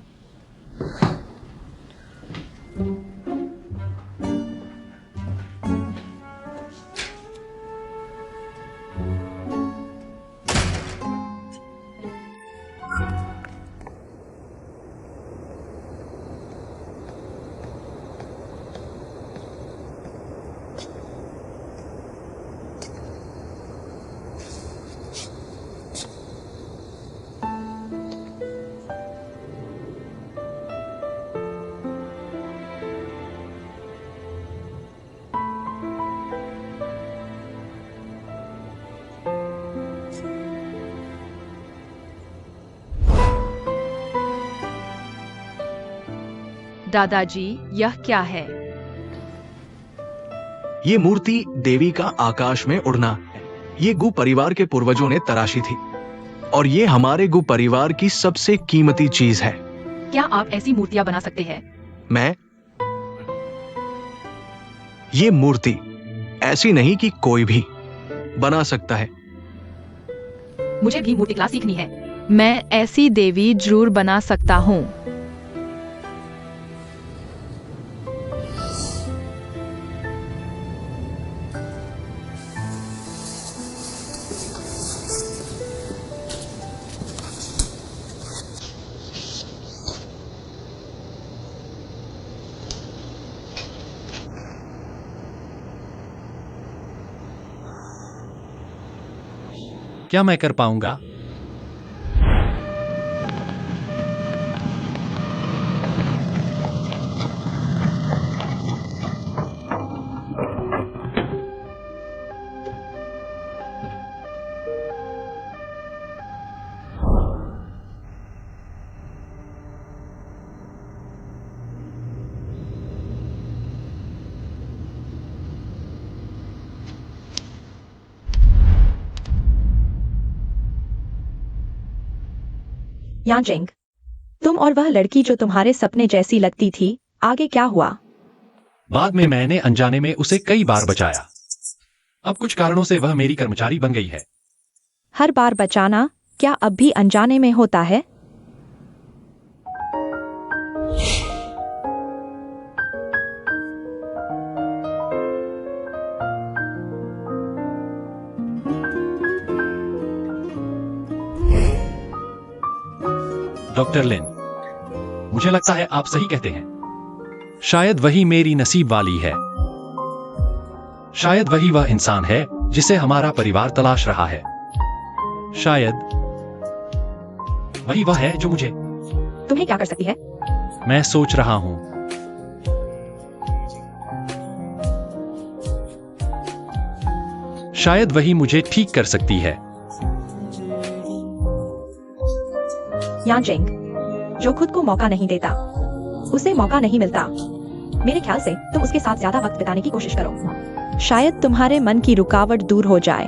दादाजी, यह क्या है? ये मूर्ति देवी का आकाश में उड़ना है। ये गु परिवार के पूर्वजों ने तराशी थी और ये हमारे गु परिवार की सबसे कीमती चीज है। क्या आप ऐसी मूर्तियां बना सकते हैं? मैं ये मूर्ति ऐसी नहीं कि कोई भी बना सकता है। मुझे भी मूर्ति कला सीखनी है। मैं ऐसी देवी जरूर बना सकता हूँ। क्या मैं कर पाऊंगा? यांजिंग, तुम और वह लड़की जो तुम्हारे सपने जैसी लगती थी, आगे क्या हुआ? बाद में मैंने अनजाने में उसे कई बार बचाया। अब कुछ कारणों से वह मेरी कर्मचारी बन गई है। हर बार बचाना क्या अब भी अनजाने में होता है? डॉक्टर लिन, मुझे लगता है आप सही कहते हैं। शायद वही मेरी नसीब वाली है। शायद वही वह इंसान है जिसे हमारा परिवार तलाश रहा है। शायद वही वह है जो मुझे। तुम्हें क्या कर सकती है? मैं सोच रहा हूं। शायद वही मुझे ठीक कर सकती है। यांजिंग, जो खुद को मौका नहीं देता, उसे मौका नहीं मिलता। मेरे ख्याल से तुम उसके साथ ज्यादा वक्त बिताने की कोशिश करो। शायद तुम्हारे मन की रुकावट दूर हो जाए।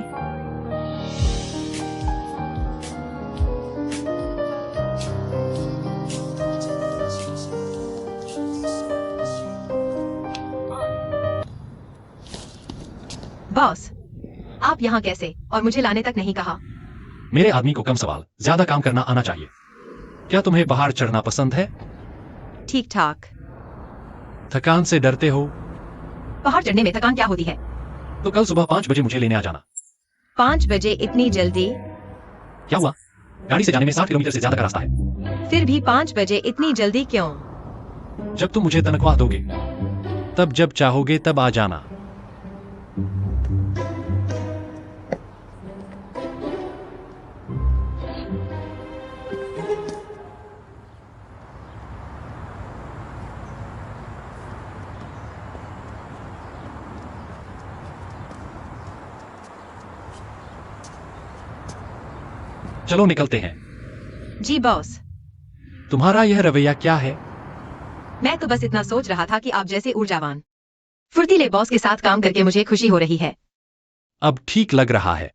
बॉस, आप यहाँ कैसे और मुझे लाने तक नहीं कहा? मेरे आदमी को कम सवाल ज्यादा काम करना आना चाहिए। क्या तुम्हें पहाड़ चढ़ना पसंद है? ठीक ठाक। थकान से डरते हो? पहाड़ चढ़ने में थकान क्या होती है? तो कल सुबह 5 बजे मुझे लेने आ जाना। 5 बजे इतनी जल्दी? क्या हुआ? गाड़ी से जाने में 60 किलोमीटर से ज्यादा का रास्ता है। फिर भी 5 बजे इतनी जल्दी क्यों? जब तुम मुझे तनख्वाह दोगे, तब जब चाहोगे तब आ जाना। चलो निकलते हैं। जी बॉस। तुम्हारा यह रवैया क्या है? मैं तो बस इतना सोच रहा था कि आप जैसे ऊर्जावान, फुर्तीले बॉस के साथ काम करके मुझे खुशी हो रही है। अब ठीक लग रहा है।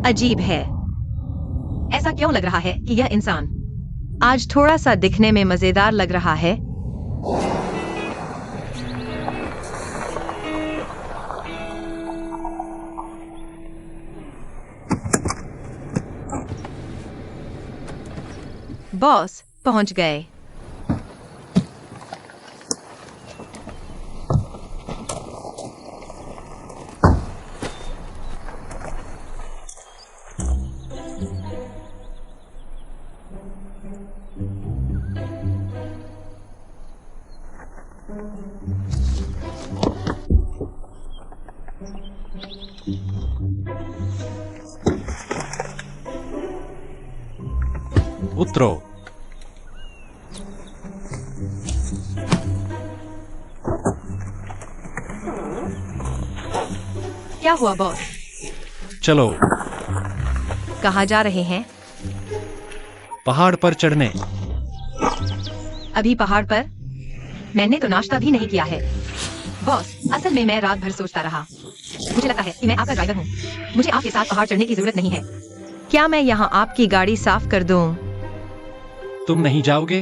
अजीब है। ऐसा क्यों लग रहा है कि यह इंसान आज थोड़ा सा दिखने में मजेदार लग रहा है। बॉस पहुंच गए। उतरो। क्या हुआ बॉस? चलो कहाँ जा रहे हैं? पहाड़ पर चढ़ने। अभी पहाड़ पर? मैंने तो नाश्ता भी नहीं किया है। बॉस, असल में मैं रात भर सोचता रहा। मुझे लगता है कि मैं आपका ड्राइवर हूँ। मुझे आपके साथ पहाड़ चढ़ने की जरूरत नहीं है। क्या मैं यहाँ आपकी गाड़ी साफ कर दूं? तुम नहीं जाओगे?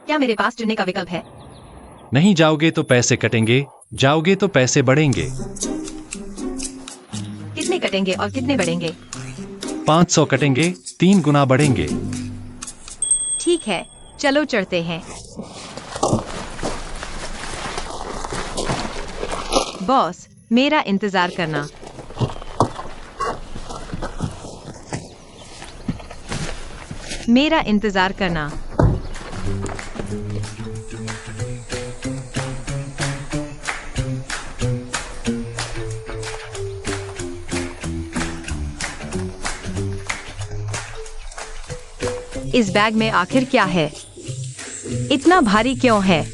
क्या मेरे पास चुनने का विकल्प है? नहीं जाओगे तो पैसे कटेंगे, जाओगे तो पैसे बढ़ेंगे। कितने कटेंगे और कितने बढ़ेंगे? 500 कटेंगे, 3 गुना बढ़ेंगे। ठीक है, चलो चढ़ते हैं। बॉस, मेरा इंतजार करना। मेरा इंतजार करना। इस बैग में आखिर क्या है? इतना भारी क्यों है?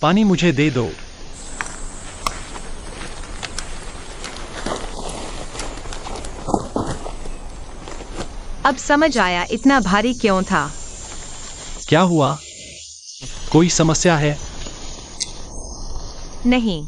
पानी मुझे दे दो। अब समझ आया इतना भारी क्यों था। क्या हुआ? कोई समस्या है? नहीं।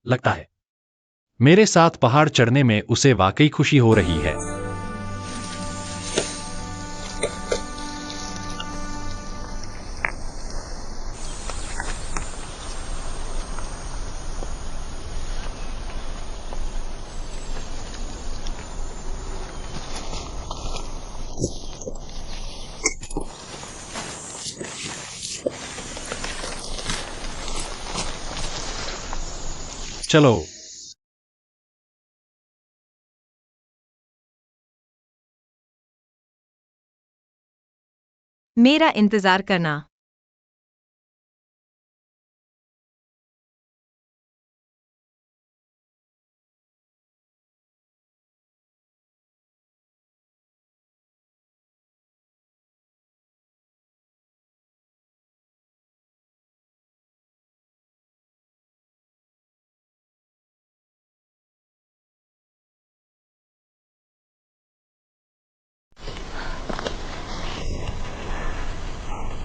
लगता है मेरे साथ पहाड़ चढ़ने में उसे वाकई खुशी हो रही है। चलो मेरा इंतजार करना।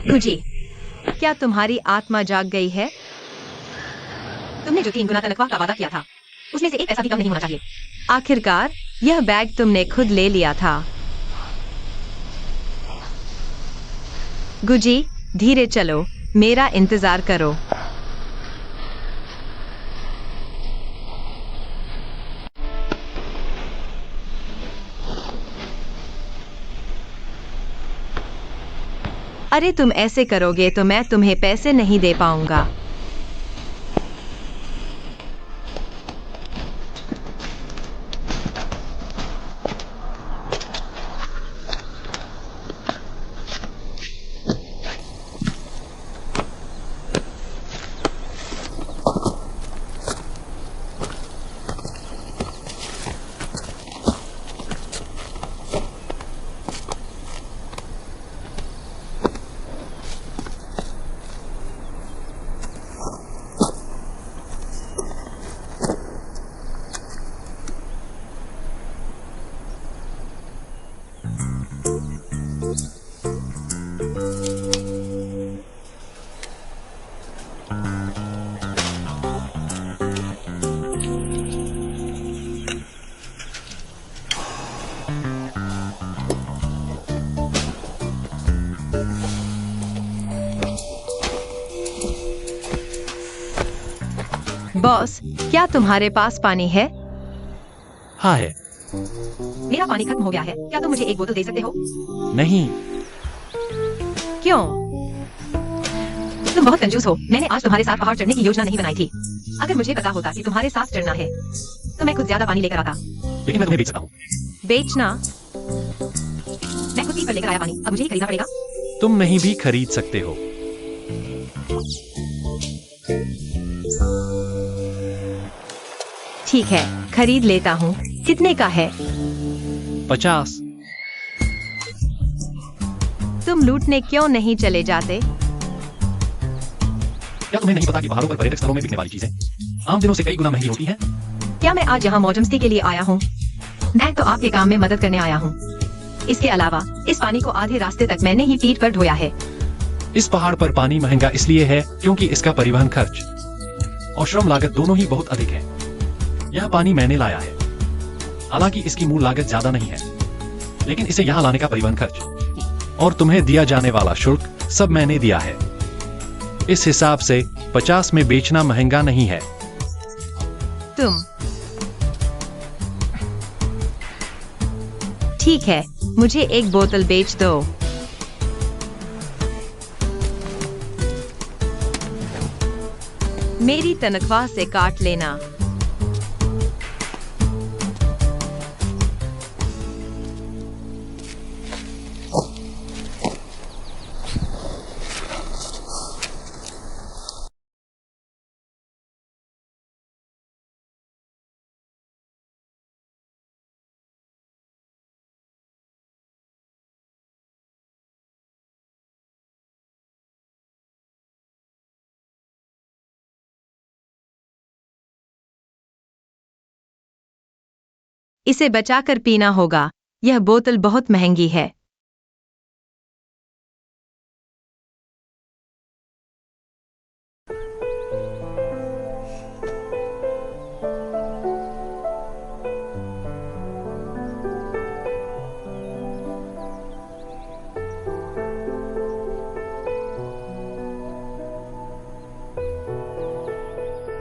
गुजी, क्या तुम्हारी आत्मा जाग गई है? तुमने जो 3 गुना तनख्वाह का वादा किया था, उसमें से एक पैसा भी कम नहीं होना चाहिए। आखिरकार यह बैग तुमने खुद ले लिया था। गुजी, धीरे चलो, मेरा इंतजार करो। अरे तुम ऐसे करोगे तो मैं तुम्हें पैसे नहीं दे पाऊंगा। बॉस, क्या तुम्हारे पास पानी है? हाँ है। मेरा पानी खत्म हो गया है, क्या तुम मुझे एक बोतल दे सकते हो? नहीं। क्यों? तुम बहुत कंजूस हो। मैंने आज तुम्हारे साथ पहाड़ चढ़ने की योजना नहीं बनाई थी। अगर मुझे पता होता कि तुम्हारे साथ चढ़ना है, तो मैं खुद ज्यादा पानी लेकर आता। लेकिन मैं तुम्हें बेच सकता हूँ। बेचना? मैं खुद ही पर लेकर आया पानी, अब मुझे ही खरीदना पड़ेगा। तुम नहीं भी खरीद सकते हो। ठीक है, खरीद लेता हूँ। कितने का है? 50। तुम लूटने क्यों नहीं चले जाते? क्या तुम्हें नहीं पता कि पहाड़ों पर पर्यटक स्थलों में बिकने वाली चीजें आम दिनों से कई गुना महंगी होती हैं? क्या मैं आज यहाँ मौज मस्ती के लिए आया हूँ? मैं तो आपके काम में मदद करने आया हूँ। इसके अलावा इस पानी को आधे रास्ते तक मैंने ही पीठ पर ढोया है। इस पहाड़ पर पानी महंगा इसलिए है क्योंकि इसका परिवहन खर्च और श्रम लागत दोनों ही बहुत अधिक है। यह पानी मैंने लाया है। हालांकि इसकी मूल लागत ज्यादा नहीं है, लेकिन इसे यहाँ लाने का परिवहन खर्च और तुम्हें दिया जाने वाला शुल्क सब मैंने दिया है। इस हिसाब से 50 में बेचना महंगा नहीं है। तुम ठीक है, मुझे एक बोतल बेच दो। मेरी तनख्वाह से काट लेना। इसे बचाकर पीना होगा। यह बोतल बहुत महंगी है।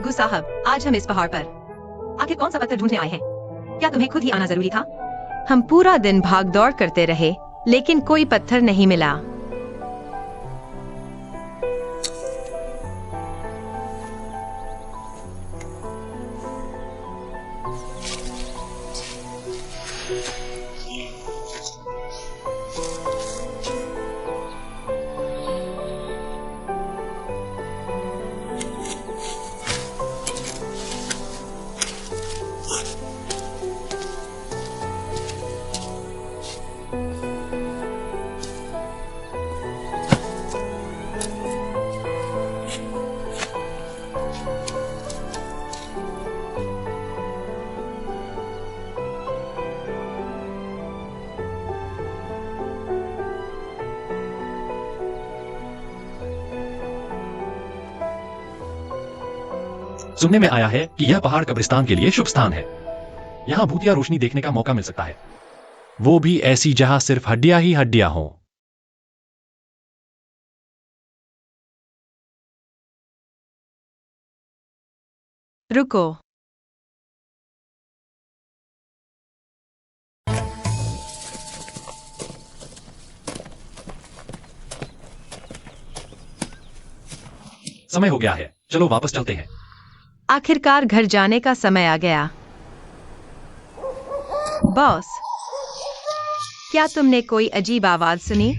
गु साहब, आज हम इस पहाड़ पर आखिर कौन सा पत्थर ढूंढने आए हैं? क्या तुम्हें खुद ही आना जरूरी था? हम पूरा दिन भाग दौड़ करते रहे, लेकिन कोई पत्थर नहीं मिला। सुनने में आया है कि यह पहाड़ कब्रिस्तान के लिए शुभ स्थान है। यहाँ भूतिया रोशनी देखने का मौका मिल सकता है, वो भी ऐसी जहां सिर्फ हड्डियां ही हड्डियां हों। रुको। समय हो गया है, चलो वापस चलते हैं। आखिरकार घर जाने का समय आ गया। बॉस, क्या तुमने कोई अजीब आवाज सुनी?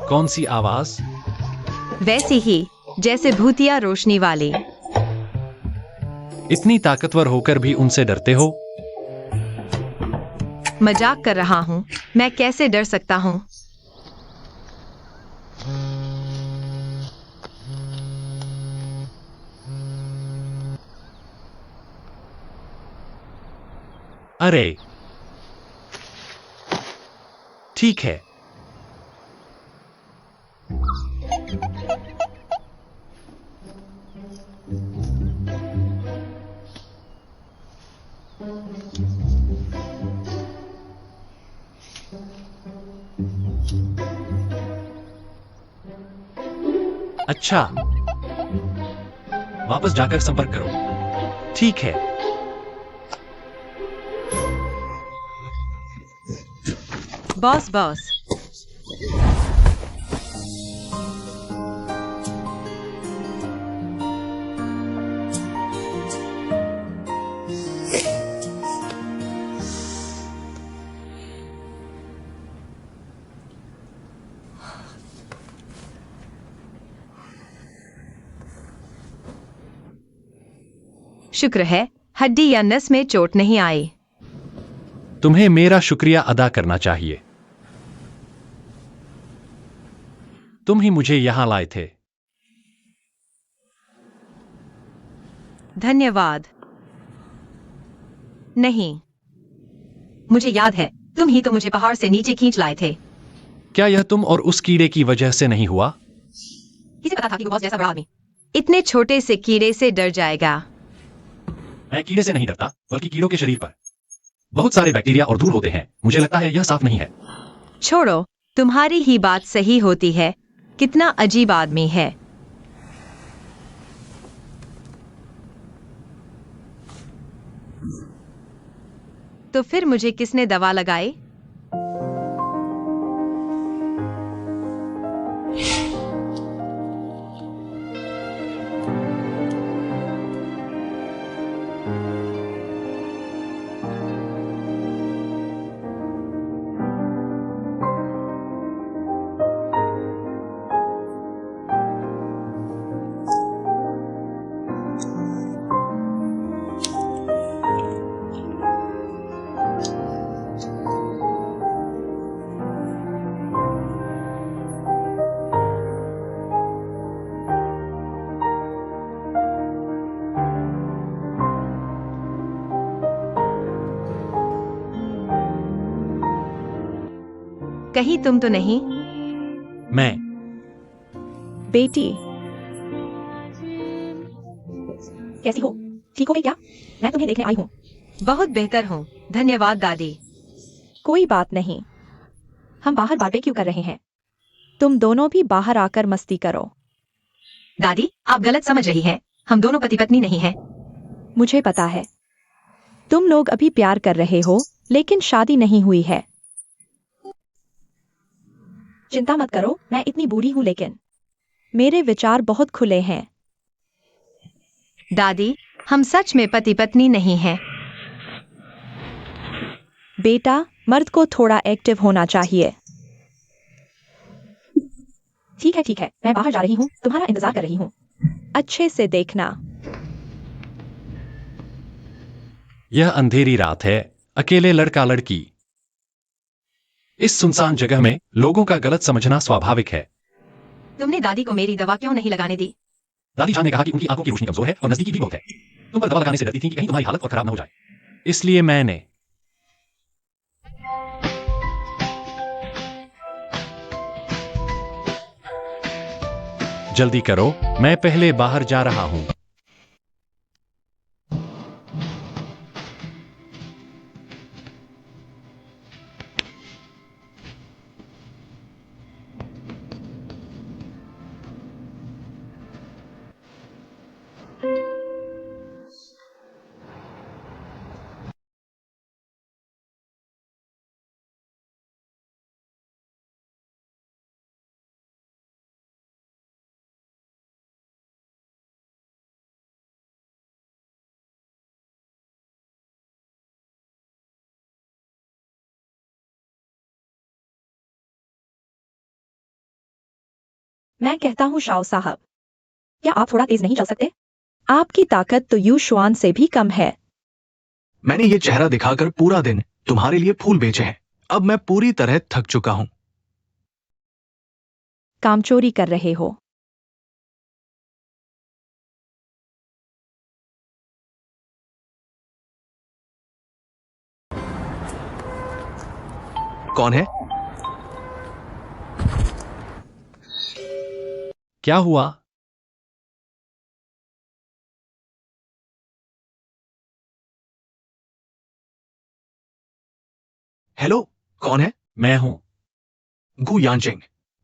कौन सी आवाज? वैसी ही, जैसे भूतिया रोशनी वाली। इतनी ताकतवर होकर भी उनसे डरते हो? मजाक कर रहा हूँ, मैं कैसे डर सकता हूँ? अरे ठीक है। अच्छा, वापस जाकर संपर्क करो। ठीक है। बॉस बॉस, शुक्र है हड्डी या नस में चोट नहीं आई। तुम्हें मेरा शुक्रिया अदा करना चाहिए। तुम ही मुझे यहां लाए थे। धन्यवाद। नहीं, मुझे याद है, तुम ही तो मुझे पहाड़ से नीचे खींच लाए थे। क्या यह तुम और उस कीड़े की वजह से नहीं हुआ? किसे पता था कि वो बॉस जैसा बड़ा आदमी। इतने छोटे से कीड़े से डर जाएगा? मैं कीड़े से नहीं डरता, बल्कि कीड़ों के शरीर पर बहुत सारे बैक्टीरिया और धूल होते हैं। मुझे लगता है यह साफ नहीं है। छोड़ो, तुम्हारी ही बात सही होती है। कितना अजीब आदमी है। तो फिर मुझे किसने दवा लगाई? कहीं तुम तो नहीं? मैं बेटी, कैसी हो? ठीक हो गई क्या? मैं तुम्हें देखने आई हूँ। बहुत बेहतर हूँ, धन्यवाद दादी। कोई बात नहीं, हम बाहर बारबेक्यू कर रहे हैं। तुम दोनों भी बाहर आकर मस्ती करो। दादी, आप गलत समझ रही हैं। हम दोनों पति पत्नी नहीं हैं। मुझे पता है, तुम लोग अभी प्यार कर रहे हो, लेकिन शादी नहीं हुई है। चिंता मत करो, मैं इतनी बूढ़ी हूँ, लेकिन मेरे विचार बहुत खुले हैं। दादी, हम सच में पति पत्नी नहीं हैं। बेटा, मर्द को थोड़ा एक्टिव होना चाहिए। ठीक है, मैं बाहर जा रही हूँ, तुम्हारा इंतजार कर रही हूँ। अच्छे से देखना। यह अंधेरी रात है, अकेले लड़का लड़की। इस सुनसान जगह में लोगों का गलत समझना स्वाभाविक है। तुमने दादी को मेरी दवा क्यों नहीं लगाने दी? दादी जान ने कहा कि उनकी आंखों की रोशनी कमजोर है और नजदीकी भी बहुत है। तुम पर दवा लगाने से डरती थी कि कहीं तुम्हारी हालत और खराब न हो जाए, इसलिए मैंने जल्दी करो, मैं पहले बाहर जा रहा हूं। मैं कहता हूँ शाओ साहब, क्या आप थोड़ा तेज नहीं चल सकते? आपकी ताकत तो यू शुआन से भी कम है। मैंने ये चेहरा दिखाकर पूरा दिन तुम्हारे लिए फूल बेचे हैं। अब मैं पूरी तरह थक चुका हूं। काम चोरी कर रहे हो। कौन है? क्या हुआ? हॅलो, कौन है? मैं हूं. गु यांचेंग.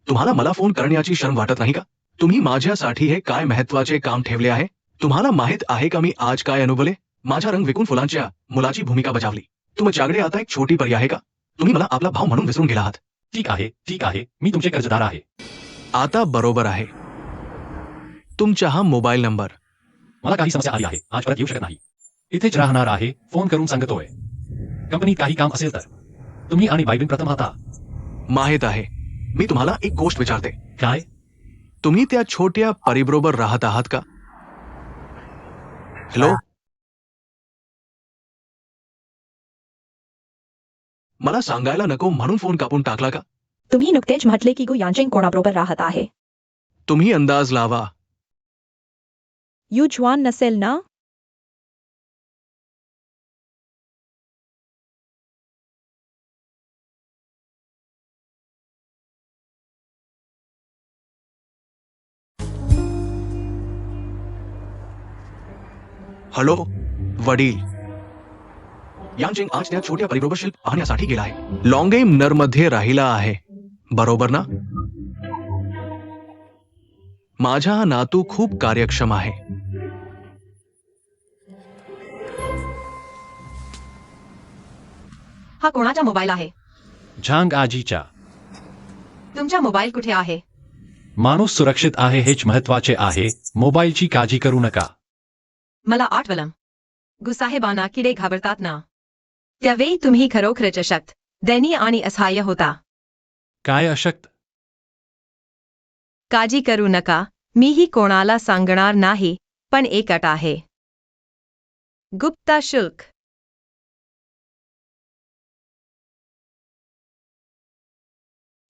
तुम्हाला मला फोन करण्याची शरम वाटत नाही का? तुम्ही माझ्यासाठी हे काय महत्वाचे काम ठेवले आहे? तुम्हाला माहित आहे का मी आज काय अनुभवले? माझा रंग विकून फुलांच्या मुलाची भूमिका बजावली. तुमच्याकडे आता एक छोटी परी आहे का? तुम्ही मला आपला भाव म्हणून विसरून गेला आहात. ठीक आहे. मी तुमचे कर्जदार आहे. आता बरोबर आहे. तुमचा हा मोबाईल नंबर. मला काही समस्या आली आहे. आज परत येऊ शकत नाही. इथेच राहणार आहे. फोन करून सांगतोय. कंपनीत काही काम असेल तर. तुम्ही आणि बायबिन प्रथम आता. माहित आहे. मी तुम्हाला एक गोष्ट विचारते. काय? तुम्ही त्या छोट्या परीबरोबर राहत आहात का? हॅलो, मला सांगायला नको म्हणून फोन कापून टाकला का? तुम्ही नुकतेच म्हटले की गु यांचेंग कोणाबरोबर राहत आहे. तुम्ही अंदाज लावा. यू जुआन नसेल ना? हॅलो, वडील. यांचेंग आज त्या छोट्या परीबरोबर शिल्प पाहण्यासाठी गेला आहे. लॉंगेम नरमध्ये राहिला आहे, बरोबर ना? माझा हा नातू खूप कार्यक्षम आहे. हा कोणाचा मोबाईल आहे? झांग आजीचा. तुमचा मोबाईल कुठे आहे? माणूस सुरक्षित आहे हेच महत्वाचे आहे. मोबाईलची काळजी करू नका. मला आठवलं. गुसाहेबांना किडे घाबरतात ना. त्यावेळी तुम्ही खरोखरच अशक्त, दयनीय आणि असहाय्य होता. काय अशक्त? काळजी करू नका. मीही कोणाला सांगणार नाही, पण एक अट आहे. गुप्ता शुल्क.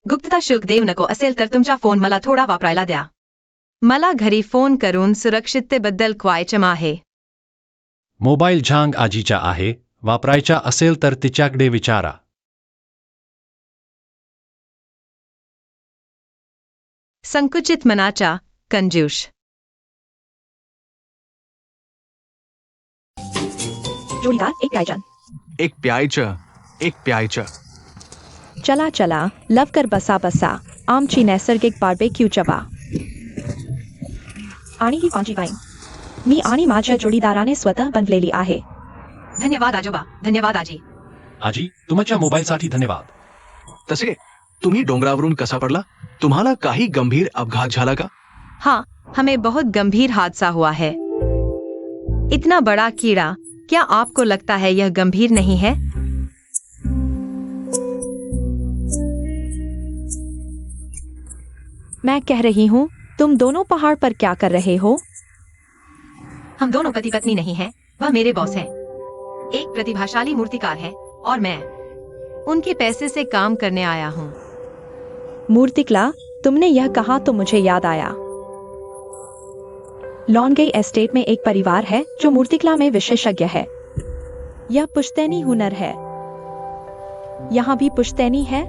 गुप्तता शुल्क देऊ नको असेल तर तुमचा फोन मला थोडा वापरायला द्या. मला घरी फोन करून सुरक्षिततेबद्दल क्वायचम आहे. मोबाईल झांग आजीचा आहे. वापरायचा असेल तर तिच्याकडे विचारा. संकुचित मनाचा कंजूस. जोडीदार एक प्यायचन. एक प्यायचं. चला चला, लवकर बसा. आमची नैसर्गिक बार्बेक्यू चवा. आणि ही कोणची वाईन मी आणि माझ्या जोडीदाराने स्वतः बनवलेली आहे. धन्यवाद आजोबा. धन्यवाद आजी. आजी, तुमच्या मोबाईलसाठी धन्यवाद. तसे तुम्ही डोंगरावरून कसा पडला? तुम्हाला काही गंभीर अपघात झाला का? हाँ, हमें बहुत गंभीर हादसा हुआ है. इतना बड़ा कीड़ा, क्या आपको लगता है यह गंभीर नहीं है? मैं कह रही हूँ, तुम दोनों पहाड़ पर क्या कर रहे हो? हम दोनों पति पत्नी नहीं हैं, वह मेरे बॉस हैं. एक प्रतिभाशाली मूर्तिकार है और मैं उनके पैसे से काम करने आया हूँ. मूर्तिकला, तुमने यह कहा तो मुझे याद आया. लॉन्गेई एस्टेट में एक परिवार है जो मूर्तिकला में विशेषज्ञ है. यह पुश्तैनी हुनर है. यहाँ भी पुश्तैनी है.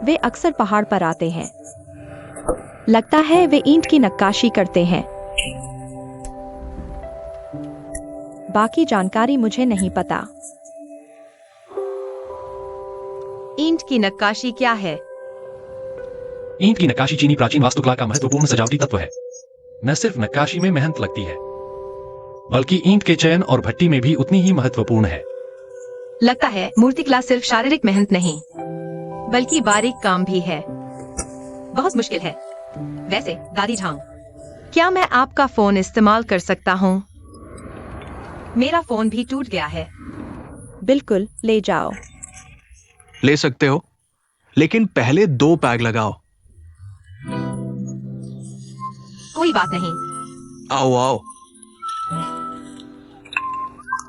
वे अक्सर पहाड़ पर आते हैं. लगता है वे ईंट की नक्काशी करते हैं. बाकी जानकारी मुझे नहीं पता. ईंट की नक्काशी क्या है? ईंट की नक्काशी चीनी प्राचीन वास्तुकला का महत्वपूर्ण सजावटी तत्व है. न सिर्फ नक्काशी में मेहनत लगती है, बल्कि ईंट के चयन और भट्टी में भी उतनी ही महत्वपूर्ण है. लगता है मूर्तिकला सिर्फ शारीरिक मेहनत नहीं, बल्कि बारीक काम भी है. बहुत मुश्किल है. वैसे दादी झांग, क्या मैं आपका फोन इस्तेमाल कर सकता हूँ? मेरा फोन भी टूट गया है. बिल्कुल, ले जाओ. ले सकते हो, लेकिन पहले 2 पैग लगाओ. कोई बात नहीं। आओ आओ।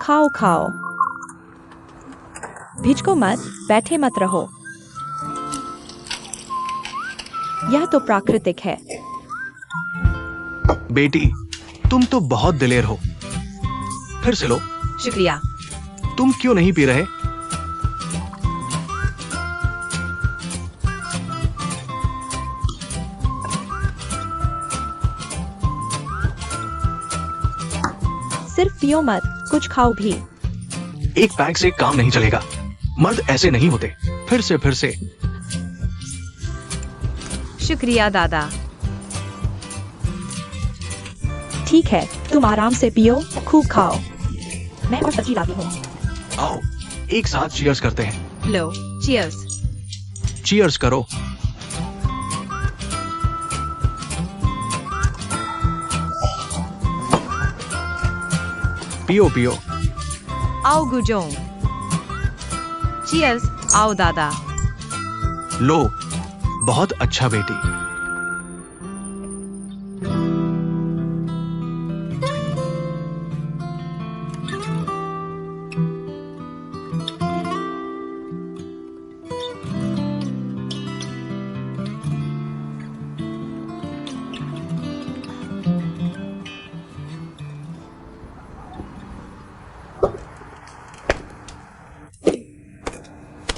खाओ खाओ। भिजको मत, बैठे मत रहो। यह तो प्राकृतिक है। बेटी, तुम तो बहुत दिलेर हो। फिर से लो। शुक्रिया। तुम क्यों नहीं पी रहे? सिर्फ पियो मत, कुछ खाओ भी। एक पैक से काम नहीं चलेगा। मर्द ऐसे नहीं होते। फिर से। शुक्रिया दादा। ठीक है, तुम आराम से पियो, खूब खाओ। मैं और सब्जी लाती हूँ। आओ, एक साथ चीयर्स करते हैं। लो, चीयर्स। चीयर्स करो। पियो पियो। आओ गुजोंग। चीयर्स। आओ दादा। लो, बहुत अच्छा बेटी।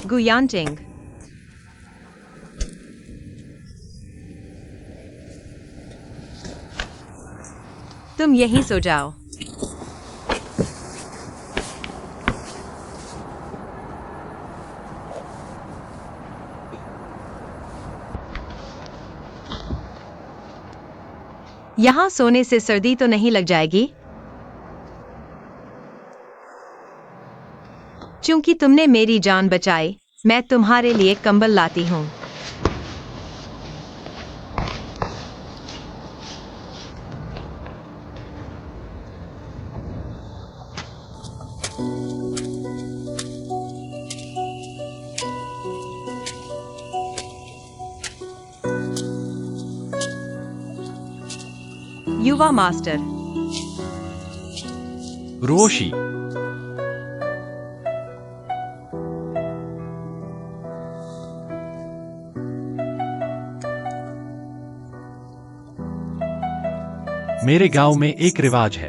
गुयांजिंग। तुम यहीं सो जाओ। यहाँ सोने से सर्दी तो नहीं लग जाएगी? क्योंकि तुमने मेरी जान बचाई, मैं तुम्हारे लिए कंबल लाती हूँ। युवा मास्टर। रोशी। मेरे गांव में एक रिवाज है।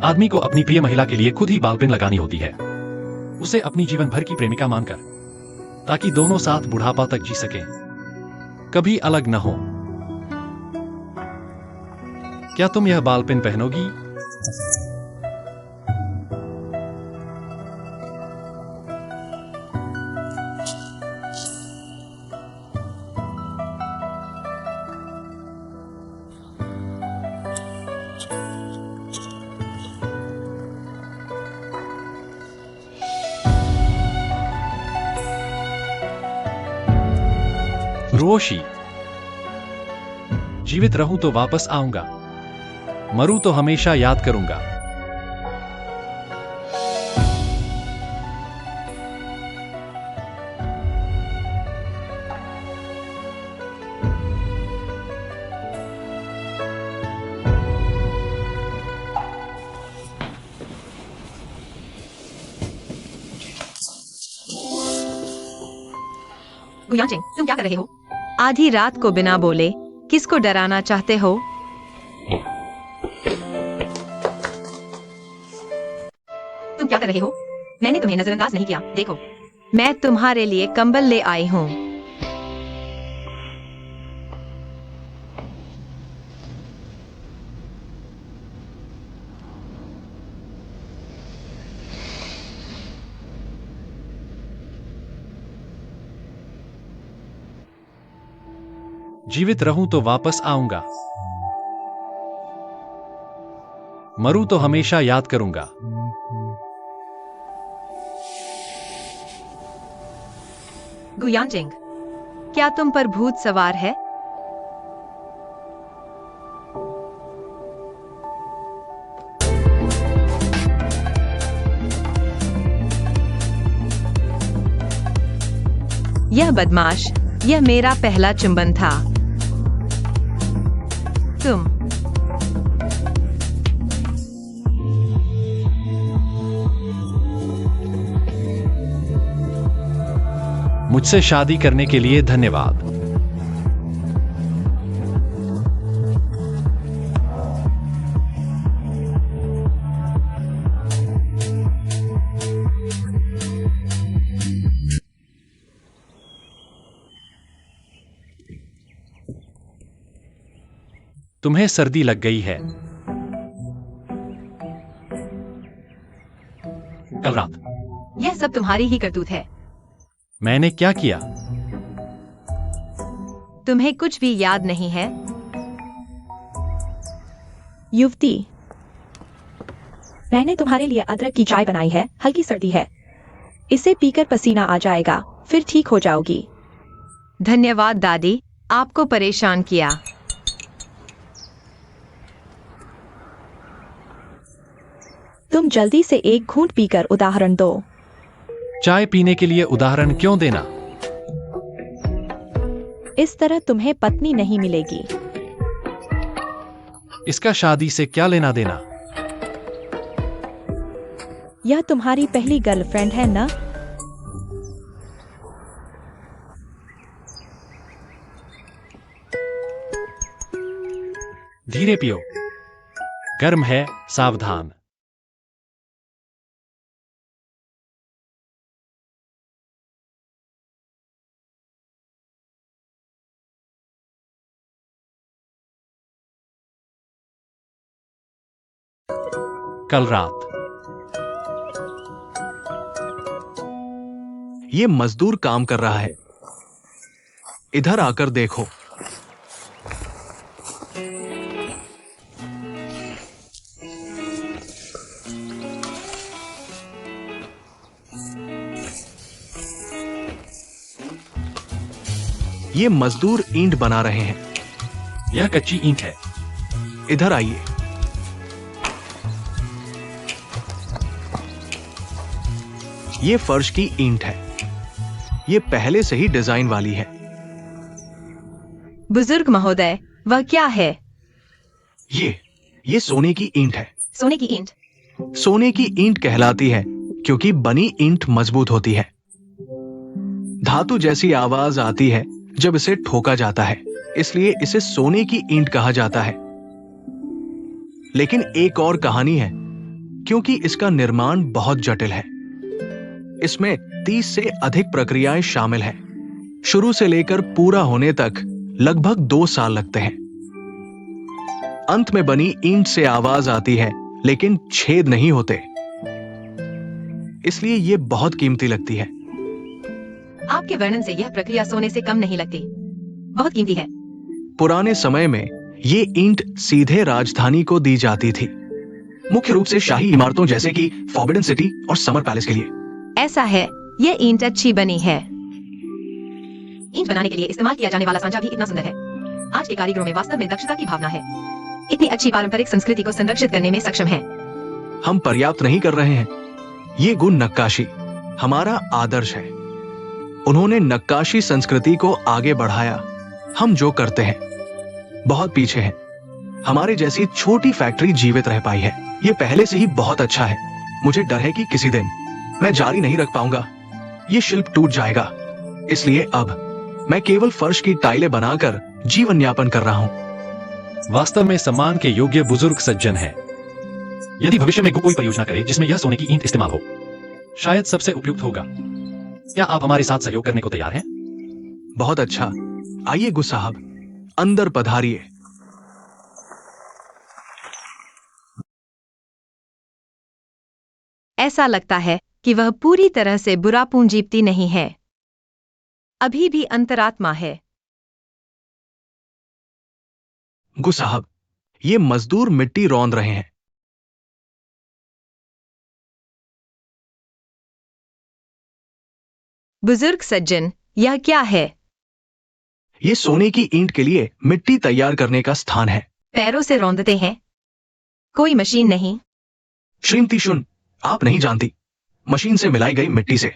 आदमी को अपनी प्रिय महिला के लिए खुद ही बालपिन लगानी होती है, उसे अपनी जीवन भर की प्रेमिका मानकर, ताकि दोनों साथ बुढ़ापा तक जी सकें, कभी अलग न हो। क्या तुम यह बालपिन पहनोगी? रोशी। जीवित रहूं तो वापस आऊंगा, मरूं तो हमेशा याद करूंगा। गुयांजिंग, तुम क्या कर रहे हो? आधी रात को बिना बोले किसको डराना चाहते हो? तुम क्या कर रहे हो? मैंने तुम्हें नजरअंदाज नहीं किया, देखो। मैं तुम्हारे लिए कंबल ले आई हूँ। जीवित रहूं तो वापस आऊंगा, मरूं तो हमेशा याद करूंगा। गुयांजिंग, क्या तुम पर भूत सवार है? यह बदमाश, यह मेरा पहला चुंबन था। तुम मुझसे शादी करने के लिए धन्यवाद। तुम्हें सर्दी लग गई है। कल रात यह सब तुम्हारी ही करतूत है। मैंने क्या किया? तुम्हें कुछ भी याद नहीं है? युवती, मैंने तुम्हारे लिए अदरक की चाय बनाई है। हल्की सर्दी है, इसे पीकर पसीना आ जाएगा, फिर ठीक हो जाओगी। धन्यवाद दादी, आपको परेशान किया। तुम जल्दी से एक घूंट पीकर उदाहरण दो। चाय पीने के लिए उदाहरण क्यों देना? इस तरह तुम्हें पत्नी नहीं मिलेगी। इसका शादी से क्या लेना देना? यह तुम्हारी पहली गर्लफ्रेंड है ना? धीरे पियो, गर्म है, सावधान। कल रात ये मजदूर काम कर रहा है। इधर आकर देखो। ये मजदूर ईंट बना रहे हैं। यह कच्ची ईंट है। इधर आइए। ये फर्श की ईंट है। ये पहले से ही डिजाइन वाली है। बुजुर्ग महोदय, वह क्या है? ये सोने की ईंट है। सोने की ईंट? सोने की ईंट कहलाती है क्योंकि बनी ईंट मजबूत होती है। धातु जैसी आवाज आती है जब इसे ठोका जाता है, इसलिए इसे सोने की ईंट कहा जाता है। लेकिन एक और कहानी है, क्योंकि इसका निर्माण बहुत जटिल है। इसमें 30 से अधिक प्रक्रियाएं शामिल हैं। शुरू से लेकर पूरा होने तक लगभग 2 साल लगते हैं। अंत में बनी ईंट से आवाज आती है, लेकिन छेद नहीं होते, इसलिए यह बहुत कीमती लगती है। आपके वर्णन से यह प्रक्रिया सोने से कम नहीं लगती, बहुत कीमती है। पुराने समय में ये ईंट सीधे राजधानी को दी जाती थी, मुख्य रूप से शाही इमारतों जैसे कि फॉरबिडन सिटी और समर पैलेस के लिए। ऐसा है, यह ईंट अच्छी बनी है। ईंट बनाने के लिए इस्तेमाल किया जाने वाला सांचा भी इतना सुंदर है। आज के कारीगरों में वास्तव में दक्षता की भावना है। इतनी अच्छी पारंपरिक संस्कृति को संरक्षित करने में सक्षम है। हम पर्याप्त नहीं कर रहे हैं। ये गुण नक्काशी हमारा आदर्श है। उन्होंने नक्काशी संस्कृति को आगे बढ़ाया। हम जो करते हैं बहुत पीछे हैं। हमारे जैसी छोटी फैक्ट्री जीवित रह पाई है। ये पहले से ही बहुत अच्छा है। मुझे डर है कि किसी दिन मैं जारी नहीं रख पाऊंगा। ये शिल्प टूट जाएगा, इसलिए अब मैं केवल फर्श की टाइलें बनाकर जीवन यापन कर रहा हूं। वास्तव में सम्मान के योग्य बुजुर्ग सज्जन है। यदि भविष्य में कोई परियोजना करे जिसमें यह सोने की ईंट इस्तेमाल हो, शायद सबसे उपयुक्त होगा। क्या आप हमारे साथ सहयोग करने को तैयार हैं? बहुत अच्छा। आइए गु साहब, अंदर पधारिए। ऐसा लगता है कि वह पूरी तरह से बुरा पूंजीपति नहीं है, अभी भी अंतरात्मा है। गु साहब, ये मजदूर मिट्टी रौंद रहे हैं। बुजुर्ग सज्जन, यह क्या है? ये सोने की ईंट के लिए मिट्टी तैयार करने का स्थान है। पैरों से रौंदते हैं, कोई मशीन नहीं। श्रीमती शुन, आप नहीं जानती, मशीन से मिलाई गई मिट्टी से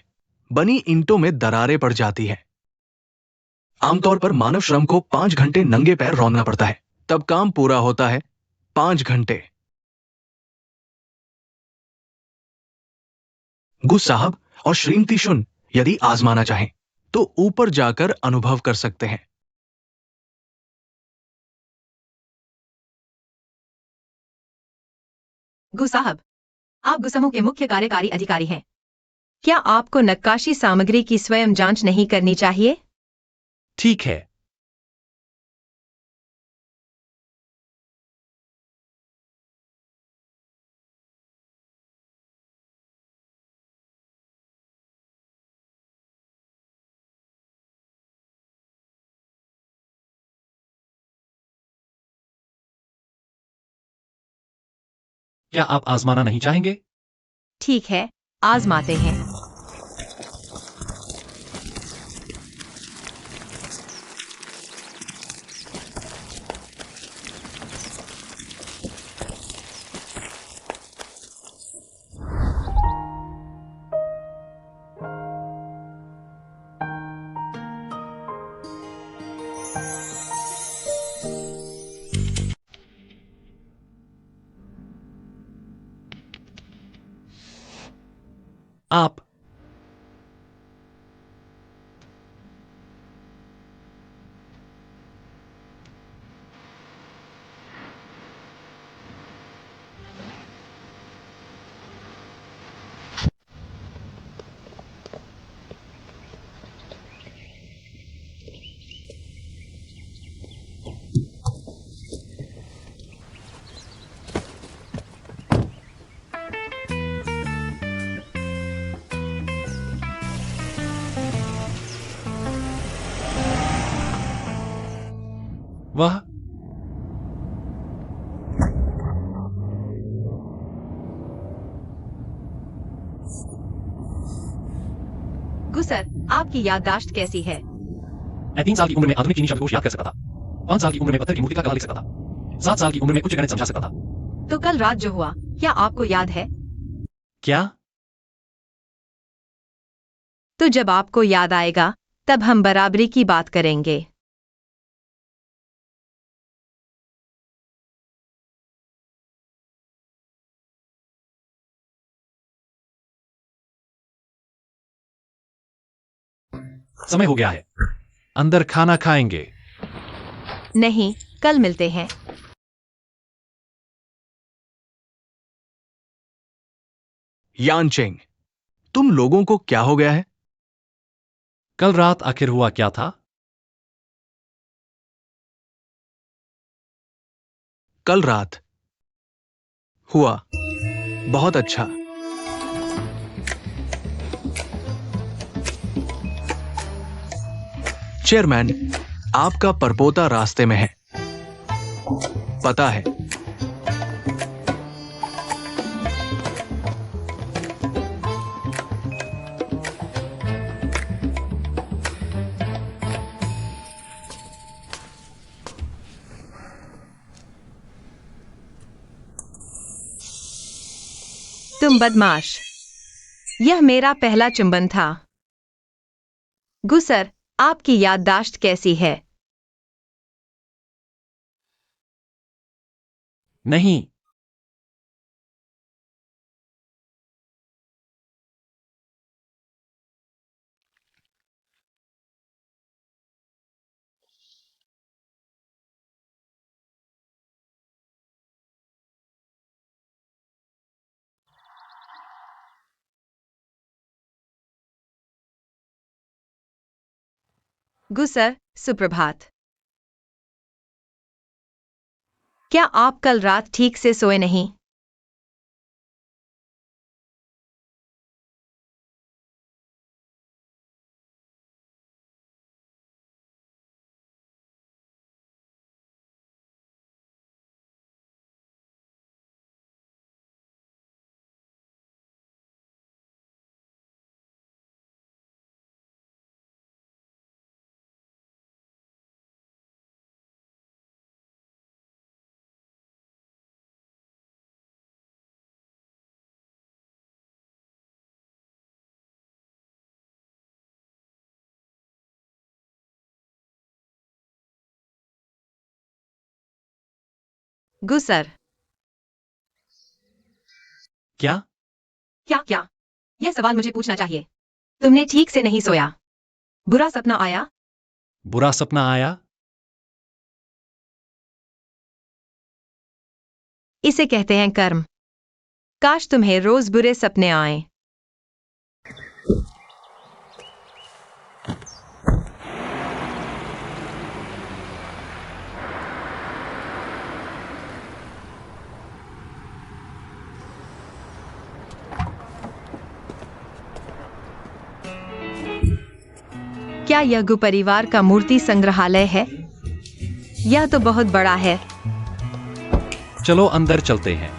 बनी ईंटों में दरारें पड़ जाती हैं। आमतौर पर मानव श्रम को 5 घंटे नंगे पैर रौंदना पड़ता है। तब काम पूरा होता है 5 घंटे। गुस साहब और श्रीमती शुन यदि आजमाना चाहें तो ऊपर जाकर अनुभव कर सकते हैं। गु साहब, आप गु समूह के मुख्य कार्यकारी अधिकारी हैं। क्या आपको नक्काशी सामग्री की स्वयं जांच नहीं करनी चाहिए? ठीक है। क्या आप आजमाना नहीं चाहेंगे? ठीक है, आजमाते हैं। आप वह गु सर, आपकी याददाश्त कैसी है? मैं 3 साल की उम्र में आधुनिक चीनी शब्दकोश याद कर सकता था। 5 साल की उम्र में पत्थर की मूर्ति का कला लिख सकता था। 7 साल की उम्र में उच्च गणित समझा सकता था। तो कल रात जो हुआ, क्या आपको याद है? क्या? तो जब आपको याद आएगा, तब हम बराबरी की बात करेंगे। समय हो गया है। अंदर खाना खाएंगे। नहीं, कल मिलते हैं। यानचेंग, तुम लोगों को क्या हो गया है? कल रात आखिर हुआ क्या था? कल रात हुआ बहुत अच्छा। चेयरमैन, आपका परपोता रास्ते में है। पता है। तुम बदमाश। यह मेरा पहला चुंबन था। गुसर, आपकी याददाश्त कैसी है? नहीं। गुसर, सुप्रभात। क्या आप कल रात ठीक से सोए नहीं? गुसर। क्या? क्या? यह सवाल मुझे पूछना चाहिए। तुमने ठीक से नहीं सोया। बुरा सपना आया? बुरा सपना आया? इसे कहते हैं कर्म। काश तुम्हें रोज बुरे सपने आए। क्या यह गु परिवार का मूर्ति संग्रहालय है? यह तो बहुत बड़ा है। चलो अंदर चलते हैं।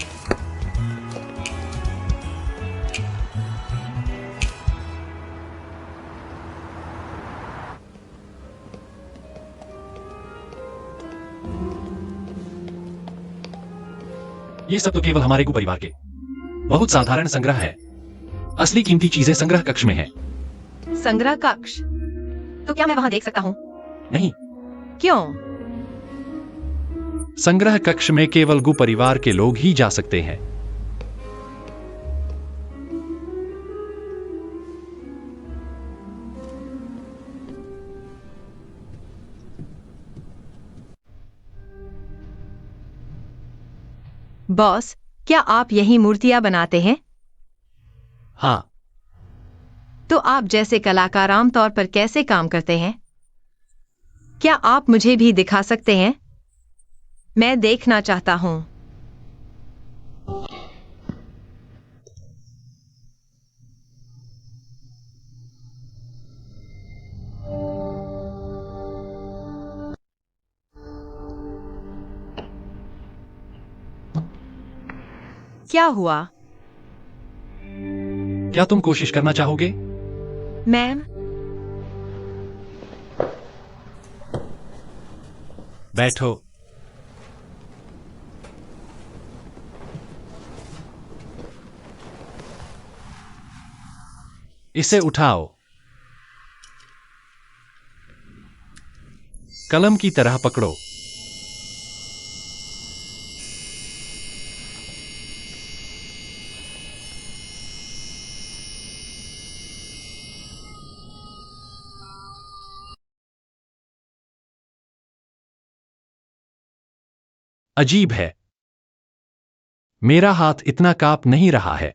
ये सब तो केवल हमारे गु परिवार के बहुत साधारण संग्रह है। असली कीमती चीजें संग्रह कक्ष में है। संग्रह कक्ष? तो क्या मैं वहां देख सकता हूँ? नहीं, क्यों? संग्रह कक्ष में केवल गु परिवार के लोग ही जा सकते हैं। बॉस, क्या आप यही मूर्तियां बनाते हैं? हाँ, तो आप जैसे कलाकार आमतौर पर कैसे काम करते हैं? क्या आप मुझे भी दिखा सकते हैं? मैं देखना चाहता हूं। क्या हुआ? क्या तुम कोशिश करना चाहोगे? मैम, बैठो। इसे उठाओ। कलम की तरह पकड़ो। अजीब है, मेरा हाथ इतना कांप नहीं रहा है।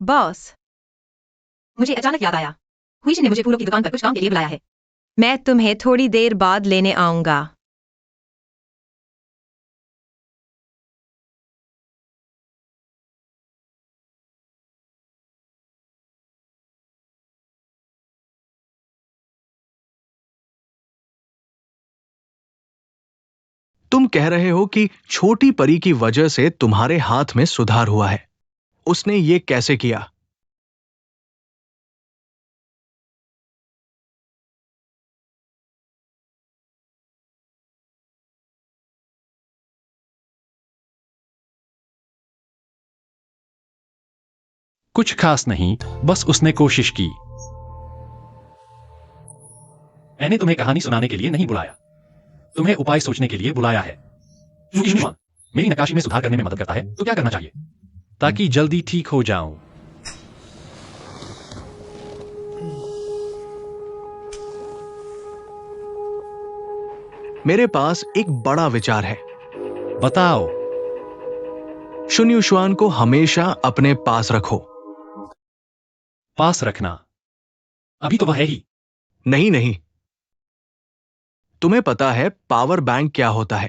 बॉस, मुझे अचानक याद आया। हुईशी ने मुझे फूलों की दुकान पर कुछ काम के लिए बुलाया है। मैं तुम्हें थोड़ी देर बाद लेने आऊंगा। तुम कह रहे हो कि छोटी परी की वजह से तुम्हारे हाथ में सुधार हुआ है। उसने ये कैसे किया? कुछ खास नहीं, बस उसने कोशिश की। मैंने तुम्हें कहानी सुनाने के लिए नहीं बुलाया, तुम्हें उपाय सोचने के लिए बुलाया है। युष्मान, मेरी नक्काशी में सुधार करने में मदद करता है तो क्या करना चाहिए ताकि जल्दी ठीक हो जाऊं? मेरे पास एक बड़ा विचार है। बताओ। शुन्युशुआन को हमेशा अपने पास रखो। पास रखना? अभी तो वह है ही। नहीं नहीं, तुम्हें पता है पावर बैंक क्या होता है?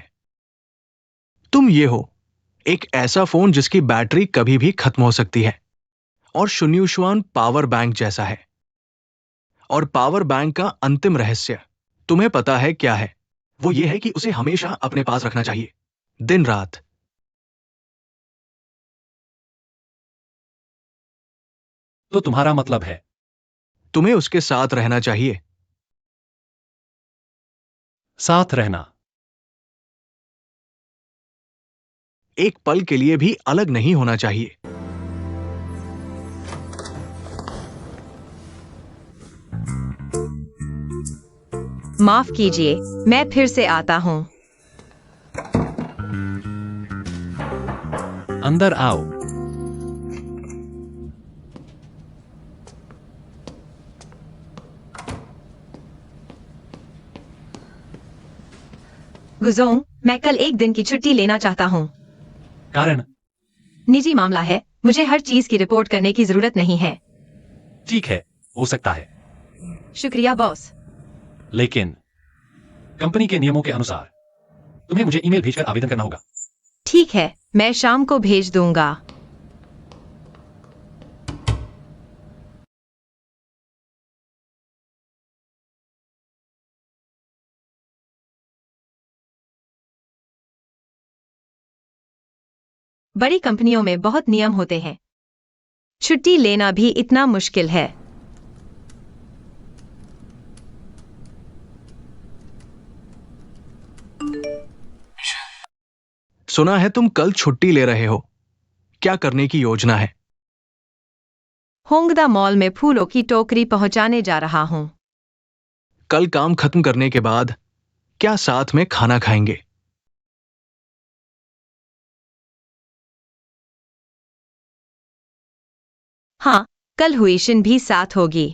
तुम ये हो, एक ऐसा फोन जिसकी बैटरी कभी भी खत्म हो सकती है, और शुन्युशुआन पावर बैंक जैसा है। और पावर बैंक का अंतिम रहस्य तुम्हें पता है क्या है? वो ये है कि उसे हमेशा अपने पास रखना चाहिए, दिन रात। तो तुम्हारा मतलब है तुम्हें उसके साथ रहना चाहिए। साथ रहना? एक पल के लिए भी अलग नहीं होना चाहिए। माफ कीजिए, मैं फिर से आता हूँ। अंदर आओ। गुजोंग, मैं कल एक दिन की छुट्टी लेना चाहता हूँ। कारण? निजी मामला है, मुझे हर चीज की रिपोर्ट करने की जरूरत नहीं है। ठीक है, हो सकता है, शुक्रिया बॉस। लेकिन कंपनी के नियमों के अनुसार तुम्हें मुझे ईमेल भेजकर आवेदन करना होगा। ठीक है, मैं शाम को भेज दूंगा। बड़ी कंपनियों में बहुत नियम होते हैं। छुट्टी लेना भी इतना मुश्किल है। सुना है तुम कल छुट्टी ले रहे हो। क्या करने की योजना है? होंगदा मॉल में फूलों की टोकरी पहुंचाने जा रहा हूं। कल काम खत्म करने के बाद क्या साथ में खाना खाएंगे? हाँ, कल हुईशिन भी साथ होगी।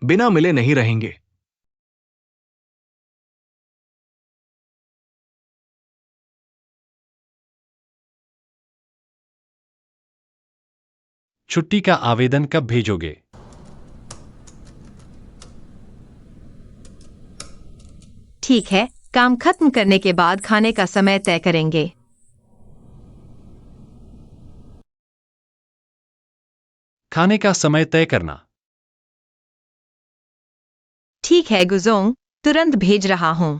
बिना मिले नहीं रहेंगे। छुट्टी का आवेदन कब भेजोगे? ठीक है, काम खत्म करने के बाद खाने का समय तय करेंगे। खाने का समय तय करना। ठीक है गुजोंग, तुरंत भेज रहा हूं।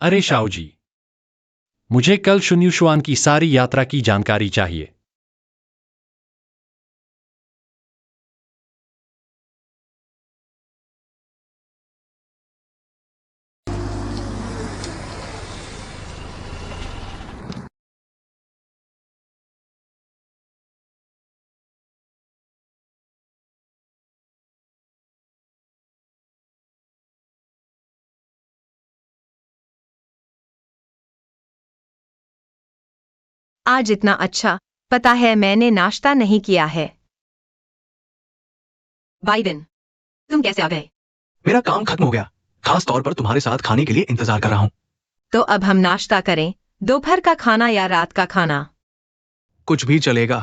अरे शाओ जी, मुझे कल शुन्युशुआन की सारी यात्रा की जानकारी चाहिए। आज इतना अच्छा, पता है मैंने नाश्ता नहीं किया है। बाइडेन, तुम कैसे आ गए? मेरा काम खत्म हो गया। खास तौर पर तुम्हारे साथ खाने के लिए इंतजार कर रहा हूं। तो अब हम नाश्ता करें, दोपहर का खाना या रात का खाना? कुछ भी चलेगा।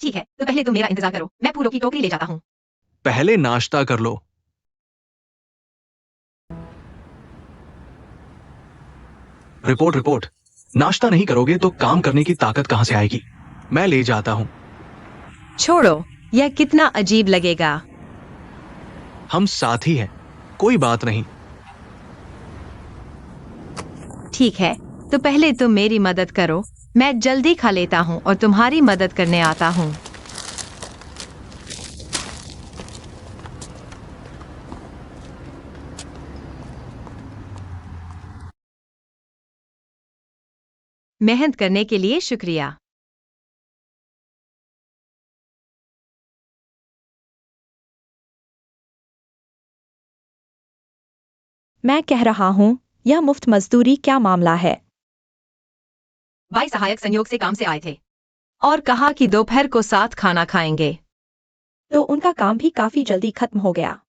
ठीक है, तो पहले तुम मेरा इंतजार करो, मैं फूलों की टोकरी ले जाता हूँ। पहले नाश्ता कर लो। Report report. नाश्ता नहीं करोगे तो काम करने की ताकत कहां से आएगी? मैं ले जाता हूं। छोड़ो, यह कितना अजीब लगेगा। हम साथी हैं, कोई बात नहीं। ठीक है, तो पहले तुम मेरी मदद करो, मैं जल्दी खा लेता हूँ और तुम्हारी मदद करने आता हूँ। मेहनत करने के लिए शुक्रिया। मैं कह रहा हूँ, यह मुफ्त मजदूरी क्या मामला है? भाई सहायक संयोग से काम से आए थे। और कहा कि दोपहर को साथ खाना खाएंगे। तो उनका काम भी काफी जल्दी खत्म हो गया।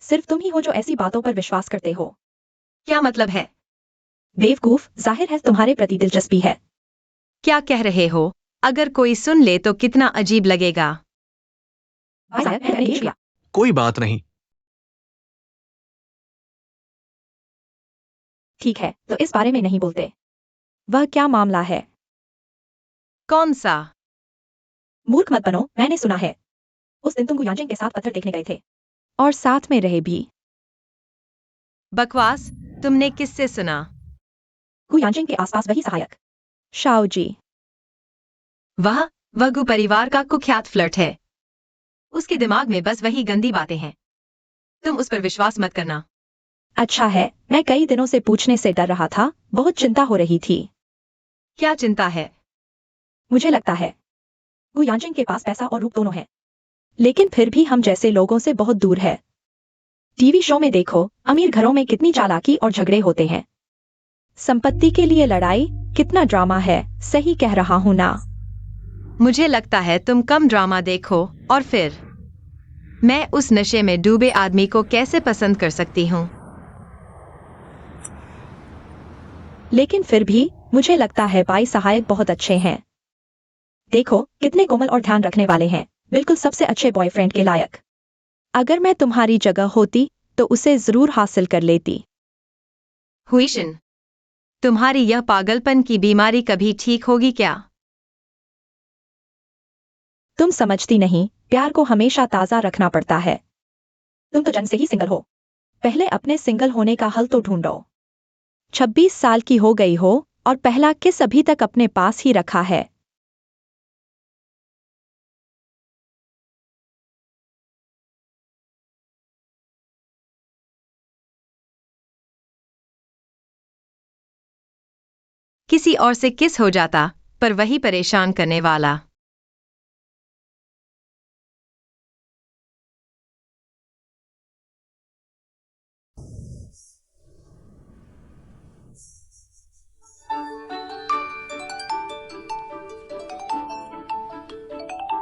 सिर्फ तुम ही हो जो ऐसी बातों पर विश्वास करते हो। क्या मतलब है? बेवकूफ, जाहिर है तुम्हारे प्रति दिलचस्पी है। क्या कह रहे हो? अगर कोई सुन ले तो कितना अजीब लगेगा। भाई साहब, मैंने भेज दिया। कोई बात नहीं। ठीक है, तो इस बारे में नहीं बोलते। वह क्या मामला है? कौन सा? मूर्ख मत बनो, मैंने सुना है। उस दिन तुम गुयांजिंग के साथ पत्थर देखने गए थे। और साथ में रहे भी। बकवास। तुमने किससे सुना? गु यांजिंग के आसपास वही सहायक शाओ जी। वह गु परिवार का कुख्यात फ्लर्ट है। उसके दिमाग में बस वही गंदी बातें हैं। तुम उस पर विश्वास मत करना। अच्छा है, मैं कई दिनों से पूछने से डर रहा था, बहुत चिंता हो रही थी। क्या चिंता है? मुझे लगता है गु यांजिंग के पास पैसा और रूप दोनों है, लेकिन फिर भी हम जैसे लोगों से बहुत दूर है। टीवी शो में देखो, अमीर घरों में कितनी चालाकी और झगड़े होते हैं। संपत्ति के लिए लड़ाई, कितना ड्रामा है। सही कह रहा हूं ना? मुझे लगता है तुम कम ड्रामा देखो। और फिर मैं उस नशे में डूबे आदमी को कैसे पसंद कर सकती हूँ? लेकिन फिर भी मुझे लगता है भाई सहायक बहुत अच्छे हैं। देखो कितने कोमल और ध्यान रखने वाले हैं, बिल्कुल सबसे अच्छे बॉयफ्रेंड के लायक। अगर मैं तुम्हारी जगह होती तो उसे जरूर हासिल कर लेती। हुईशिन, तुम्हारी यह पागलपन की बीमारी कभी ठीक होगी क्या? तुम समझती नहीं, प्यार को हमेशा ताजा रखना पड़ता है। तुम तो जन्म से ही सिंगल हो, पहले अपने सिंगल होने का हल तो ढूंढो। 26 साल की हो गई हो और पहला किस अभी तक अपने पास ही रखा है। किसी और से किस हो जाता, पर वही परेशान करने वाला।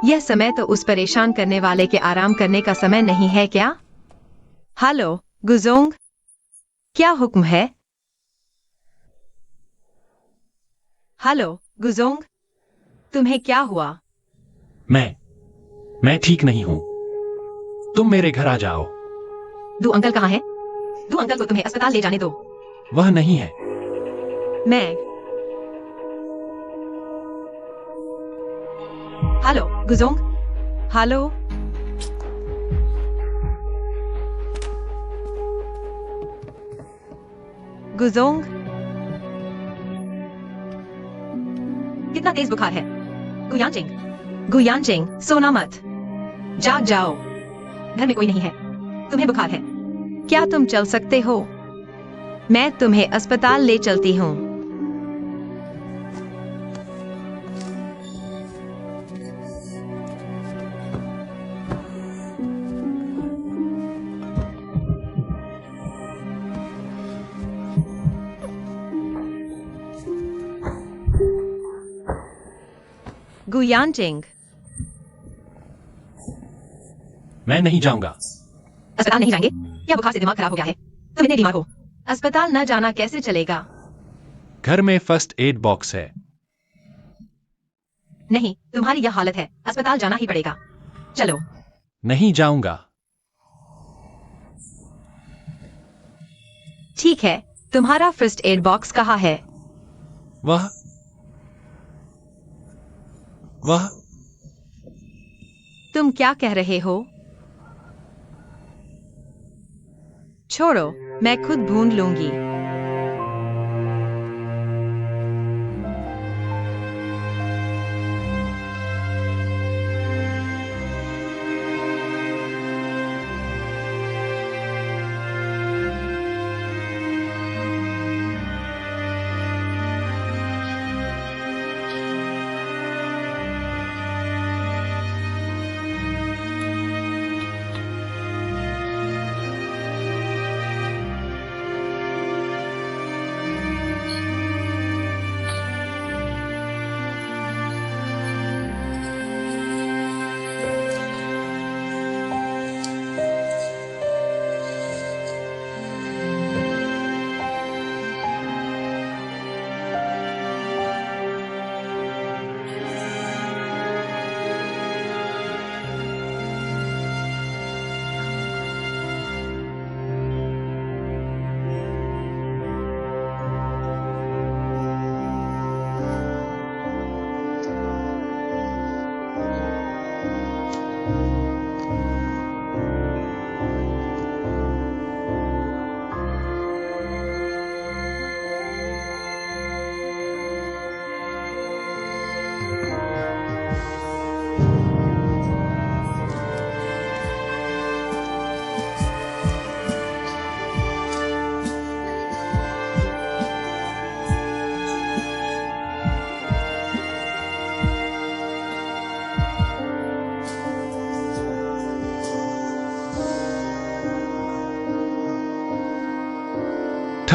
यह समय तो उस परेशान करने वाले के आराम करने का समय नहीं है क्या? हेलो गुजोंग, क्या हुक्म है? हेलो गुजोंग, तुम्हें क्या हुआ? मैं ठीक नहीं हूं। तुम मेरे घर आ जाओ। दू अंकल कहाँ हैं? दू अंकल को तुम्हें अस्पताल ले जाने दो। वह नहीं है। मैं हेलो गुजोंग। हेलो गुजोंग, कितना तेज बुखार है? गुयांजिंग, सोना मत। जाग जाओ, घर में कोई नहीं है, तुम्हें बुखार है। क्या तुम चल सकते हो? मैं तुम्हें अस्पताल ले चलती हूँ। गुयांजिंग, मैं नहीं जाऊंगा। अस्पताल नहीं जाएंगे? या बुखार से दिमाग खराब हो गया है? तुम इतने बीमार हो। अस्पताल न जाना कैसे चलेगा? घर में फर्स्ट एड बॉक्स है। नहीं, तुम्हारी यह हालत है, अस्पताल जाना ही पड़ेगा। चलो। नहीं जाऊंगा। ठीक है, तुम्हारा फर्स्ट एड बॉक्स कहाँ है? वह तुम क्या कह रहे हो? छोड़ो, मैं खुद ढूंढ लूंगी।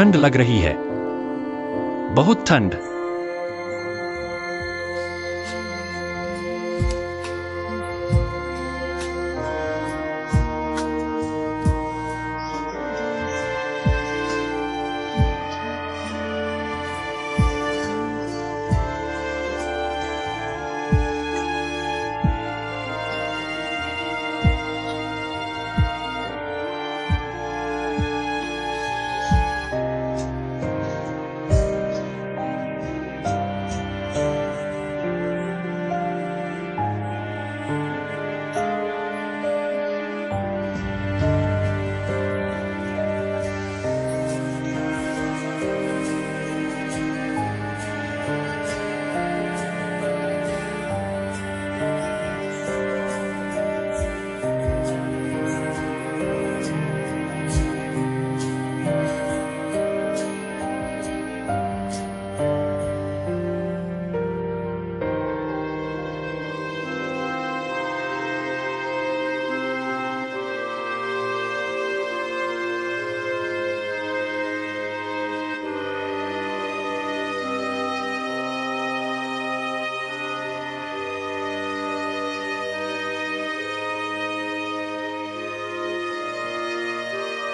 ठंड लग रही है, बहुत ठंड।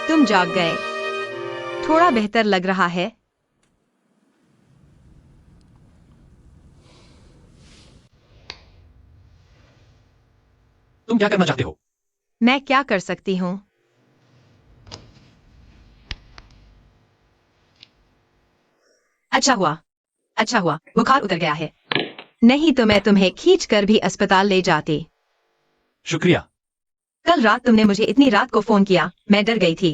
तुम जाग गए, थोड़ा बेहतर लग रहा है। तुम क्या करना चाहते हो? मैं क्या कर सकती हूँ? अच्छा हुआ, बुखार उतर गया है। नहीं तो मैं तुम्हें खींच कर भी अस्पताल ले जाती। शुक्रिया। कल रात तुमने मुझे इतनी रात को फोन किया, मैं डर गई थी।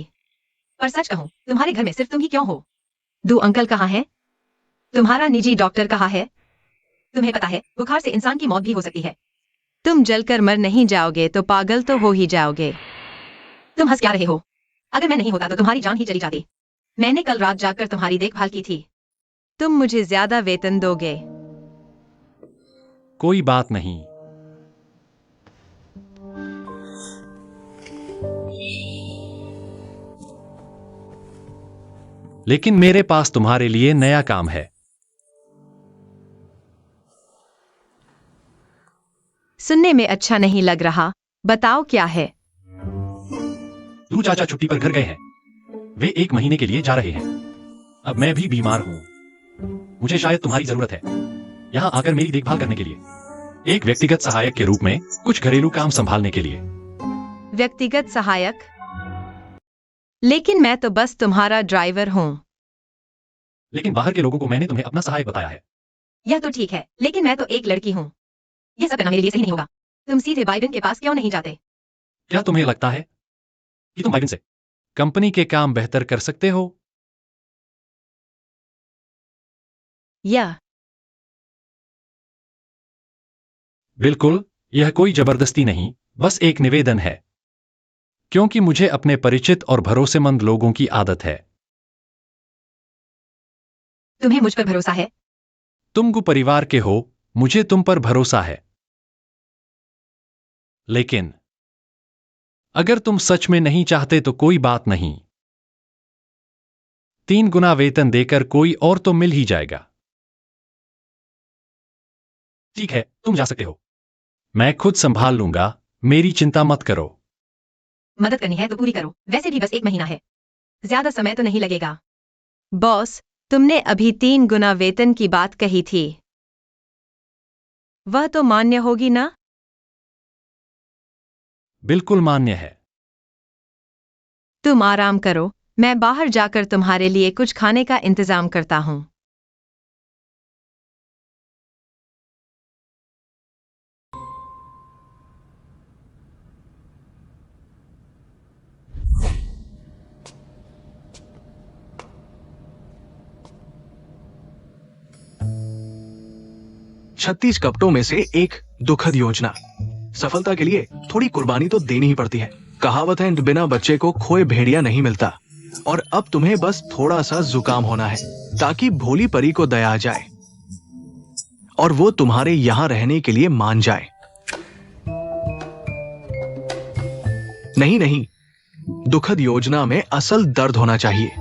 पर सच कहूं, तुम्हारे घर में सिर्फ तुम ही क्यों हो? दो अंकल कहाँ हैं? तुम्हारा निजी डॉक्टर कहाँ है? तुम्हें पता है, बुखार से इंसान की मौत भी हो सकती है। तुम जलकर मर नहीं जाओगे तो पागल तो हो ही जाओगे। तुम हंस क्या रहे हो? अगर मैं नहीं होता तो तुम्हारी जान ही चली जाती। मैंने कल रात जागकर तुम्हारी देखभाल की थी। तुम मुझे ज्यादा वेतन दोगे। कोई बात नहीं। लेकिन मेरे पास तुम्हारे लिए नया काम है। सुनने में अच्छा नहीं लग रहा, बताओ क्या है? दू चाचा छुट्टी पर घर गए हैं। वे 1 महीने के लिए जा रहे हैं। अब मैं भी बीमार हूं। मुझे शायद तुम्हारी जरूरत है, यहां आकर मेरी देखभाल करने के लिए। एक व्यक्तिगत सहायक के रूप में कुछ घरेलू काम संभालने के लिए। व्यक्तिगत सहायक? लेकिन मैं तो बस तुम्हारा ड्राइवर हूँ। लेकिन बाहर के लोगों को मैंने तुम्हें अपना सहायक बताया है। यह तो ठीक है, लेकिन मैं तो एक लड़की हूँ। यह सब करना मेरे लिए सही नहीं होगा। तुम सीधे बाइडेन के पास क्यों नहीं जाते? क्या तुम्हें लगता है कि तुम बाइडेन से कंपनी के काम बेहतर कर सकते हो? यह बिल्कुल, यह कोई जबरदस्ती नहीं, बस एक निवेदन है। क्योंकि मुझे अपने परिचित और भरोसेमंद लोगों की आदत है। तुम्हें मुझ पर भरोसा है? तुम गु परिवार के हो, मुझे तुम पर भरोसा है। लेकिन अगर तुम सच में नहीं चाहते तो कोई बात नहीं। 3 गुना वेतन देकर कोई और तो मिल ही जाएगा। ठीक है, तुम जा सकते हो। मैं खुद संभाल लूंगा, मेरी चिंता मत करो। मदद करनी है तो पूरी करो, वैसे भी बस 1 महीना है, ज्यादा समय तो नहीं लगेगा। बॉस, तुमने अभी 3 गुना वेतन की बात कही थी। वह तो मान्य होगी ना? बिल्कुल मान्य है। तुम आराम करो, मैं बाहर जाकर तुम्हारे लिए कुछ खाने का इंतजाम करता हूँ। छत्तीस कपटों में से एक दुखद योजना। सफलता के लिए थोड़ी कुर्बानी तो देनी ही पड़ती है। कहावत है, बिना बच्चे को खोए भेड़िया नहीं मिलता। और अब तुम्हें बस थोड़ा सा जुकाम होना है ताकि भोली परी को दया आ जाए और वो तुम्हारे यहां रहने के लिए मान जाए। नहीं नहीं, दुखद योजना में असल दर्द होना चाहिए।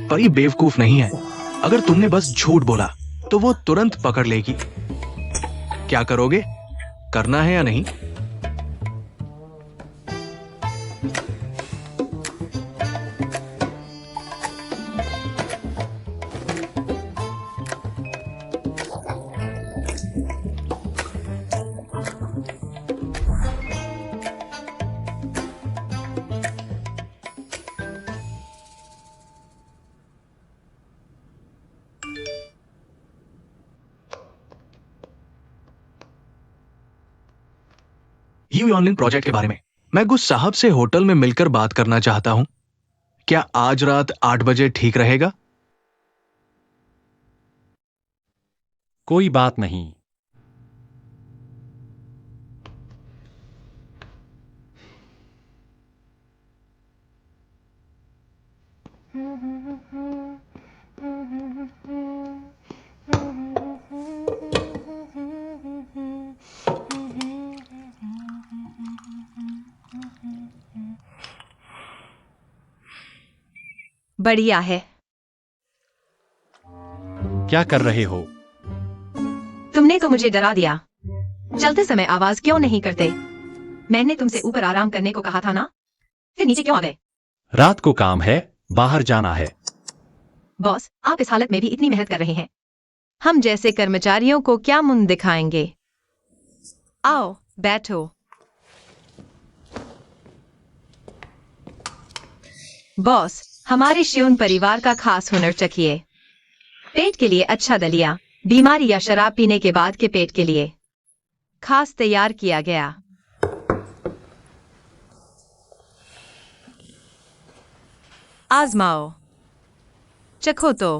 परी बेवकूफ नहीं है। अगर तुमने बस झूठ बोला तो वो तुरंत पकड़ लेगी। क्या करोगे? करना है या नहीं? ऑनलाइन प्रोजेक्ट के बारे में मैं गुस साहब से होटल में मिलकर बात करना चाहता हूं। क्या आज रात 8 बजे ठीक रहेगा? कोई बात नहीं। बढ़िया है। क्या कर रहे हो? तुमने तो मुझे डरा दिया। चलते समय आवाज क्यों नहीं करते? मैंने तुमसे ऊपर आराम करने को कहा था ना, फिर नीचे क्यों आ गए? रात को काम है, बाहर जाना है। बॉस, आप इस हालत में भी इतनी मेहनत कर रहे हैं। हम जैसे कर्मचारियों को क्या मुंह दिखाएंगे? आओ बैठो। बॉस, हमारे श्योन परिवार का खास हुनर चखिए। पेट के लिए अच्छा दलिया, बीमारी या शराब पीने के बाद के पेट के लिए खास तैयार किया गया। आजमाओ, चखो तो।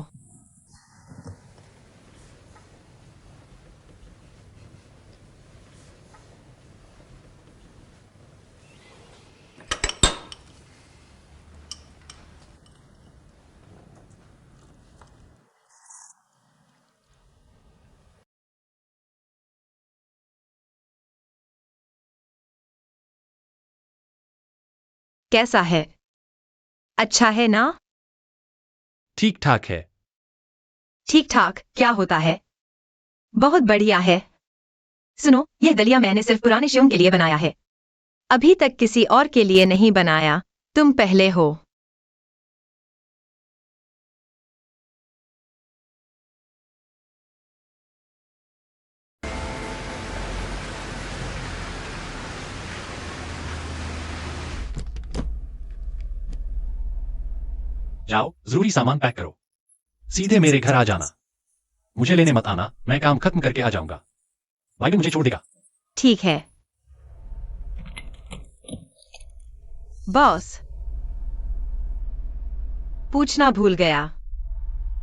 कैसा है? अच्छा है ना? ठीक ठाक है। ठीक ठाक क्या होता है? बहुत बढ़िया है। सुनो, यह दलिया मैंने सिर्फ पुराने श्योन के लिए बनाया है। अभी तक किसी और के लिए नहीं बनाया। तुम पहले हो। जाओ, जरूरी सामान पैक करो। सीधे मेरे घर आ जाना। मुझे लेने मत आना, मैं काम खत्म करके आ जाऊंगा। भाई मुझे छोड़ देगा। ठीक है। बॉस, पूछना भूल गया।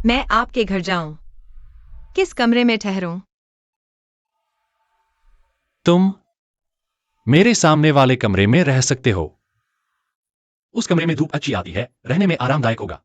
मैं आपके घर जाऊं? किस कमरे में ठहरूं? तुम मेरे सामने वाले कमरे में रह सकते हो। उस कमरे में धूप अच्छी आती है, रहने में आरामदायक होगा।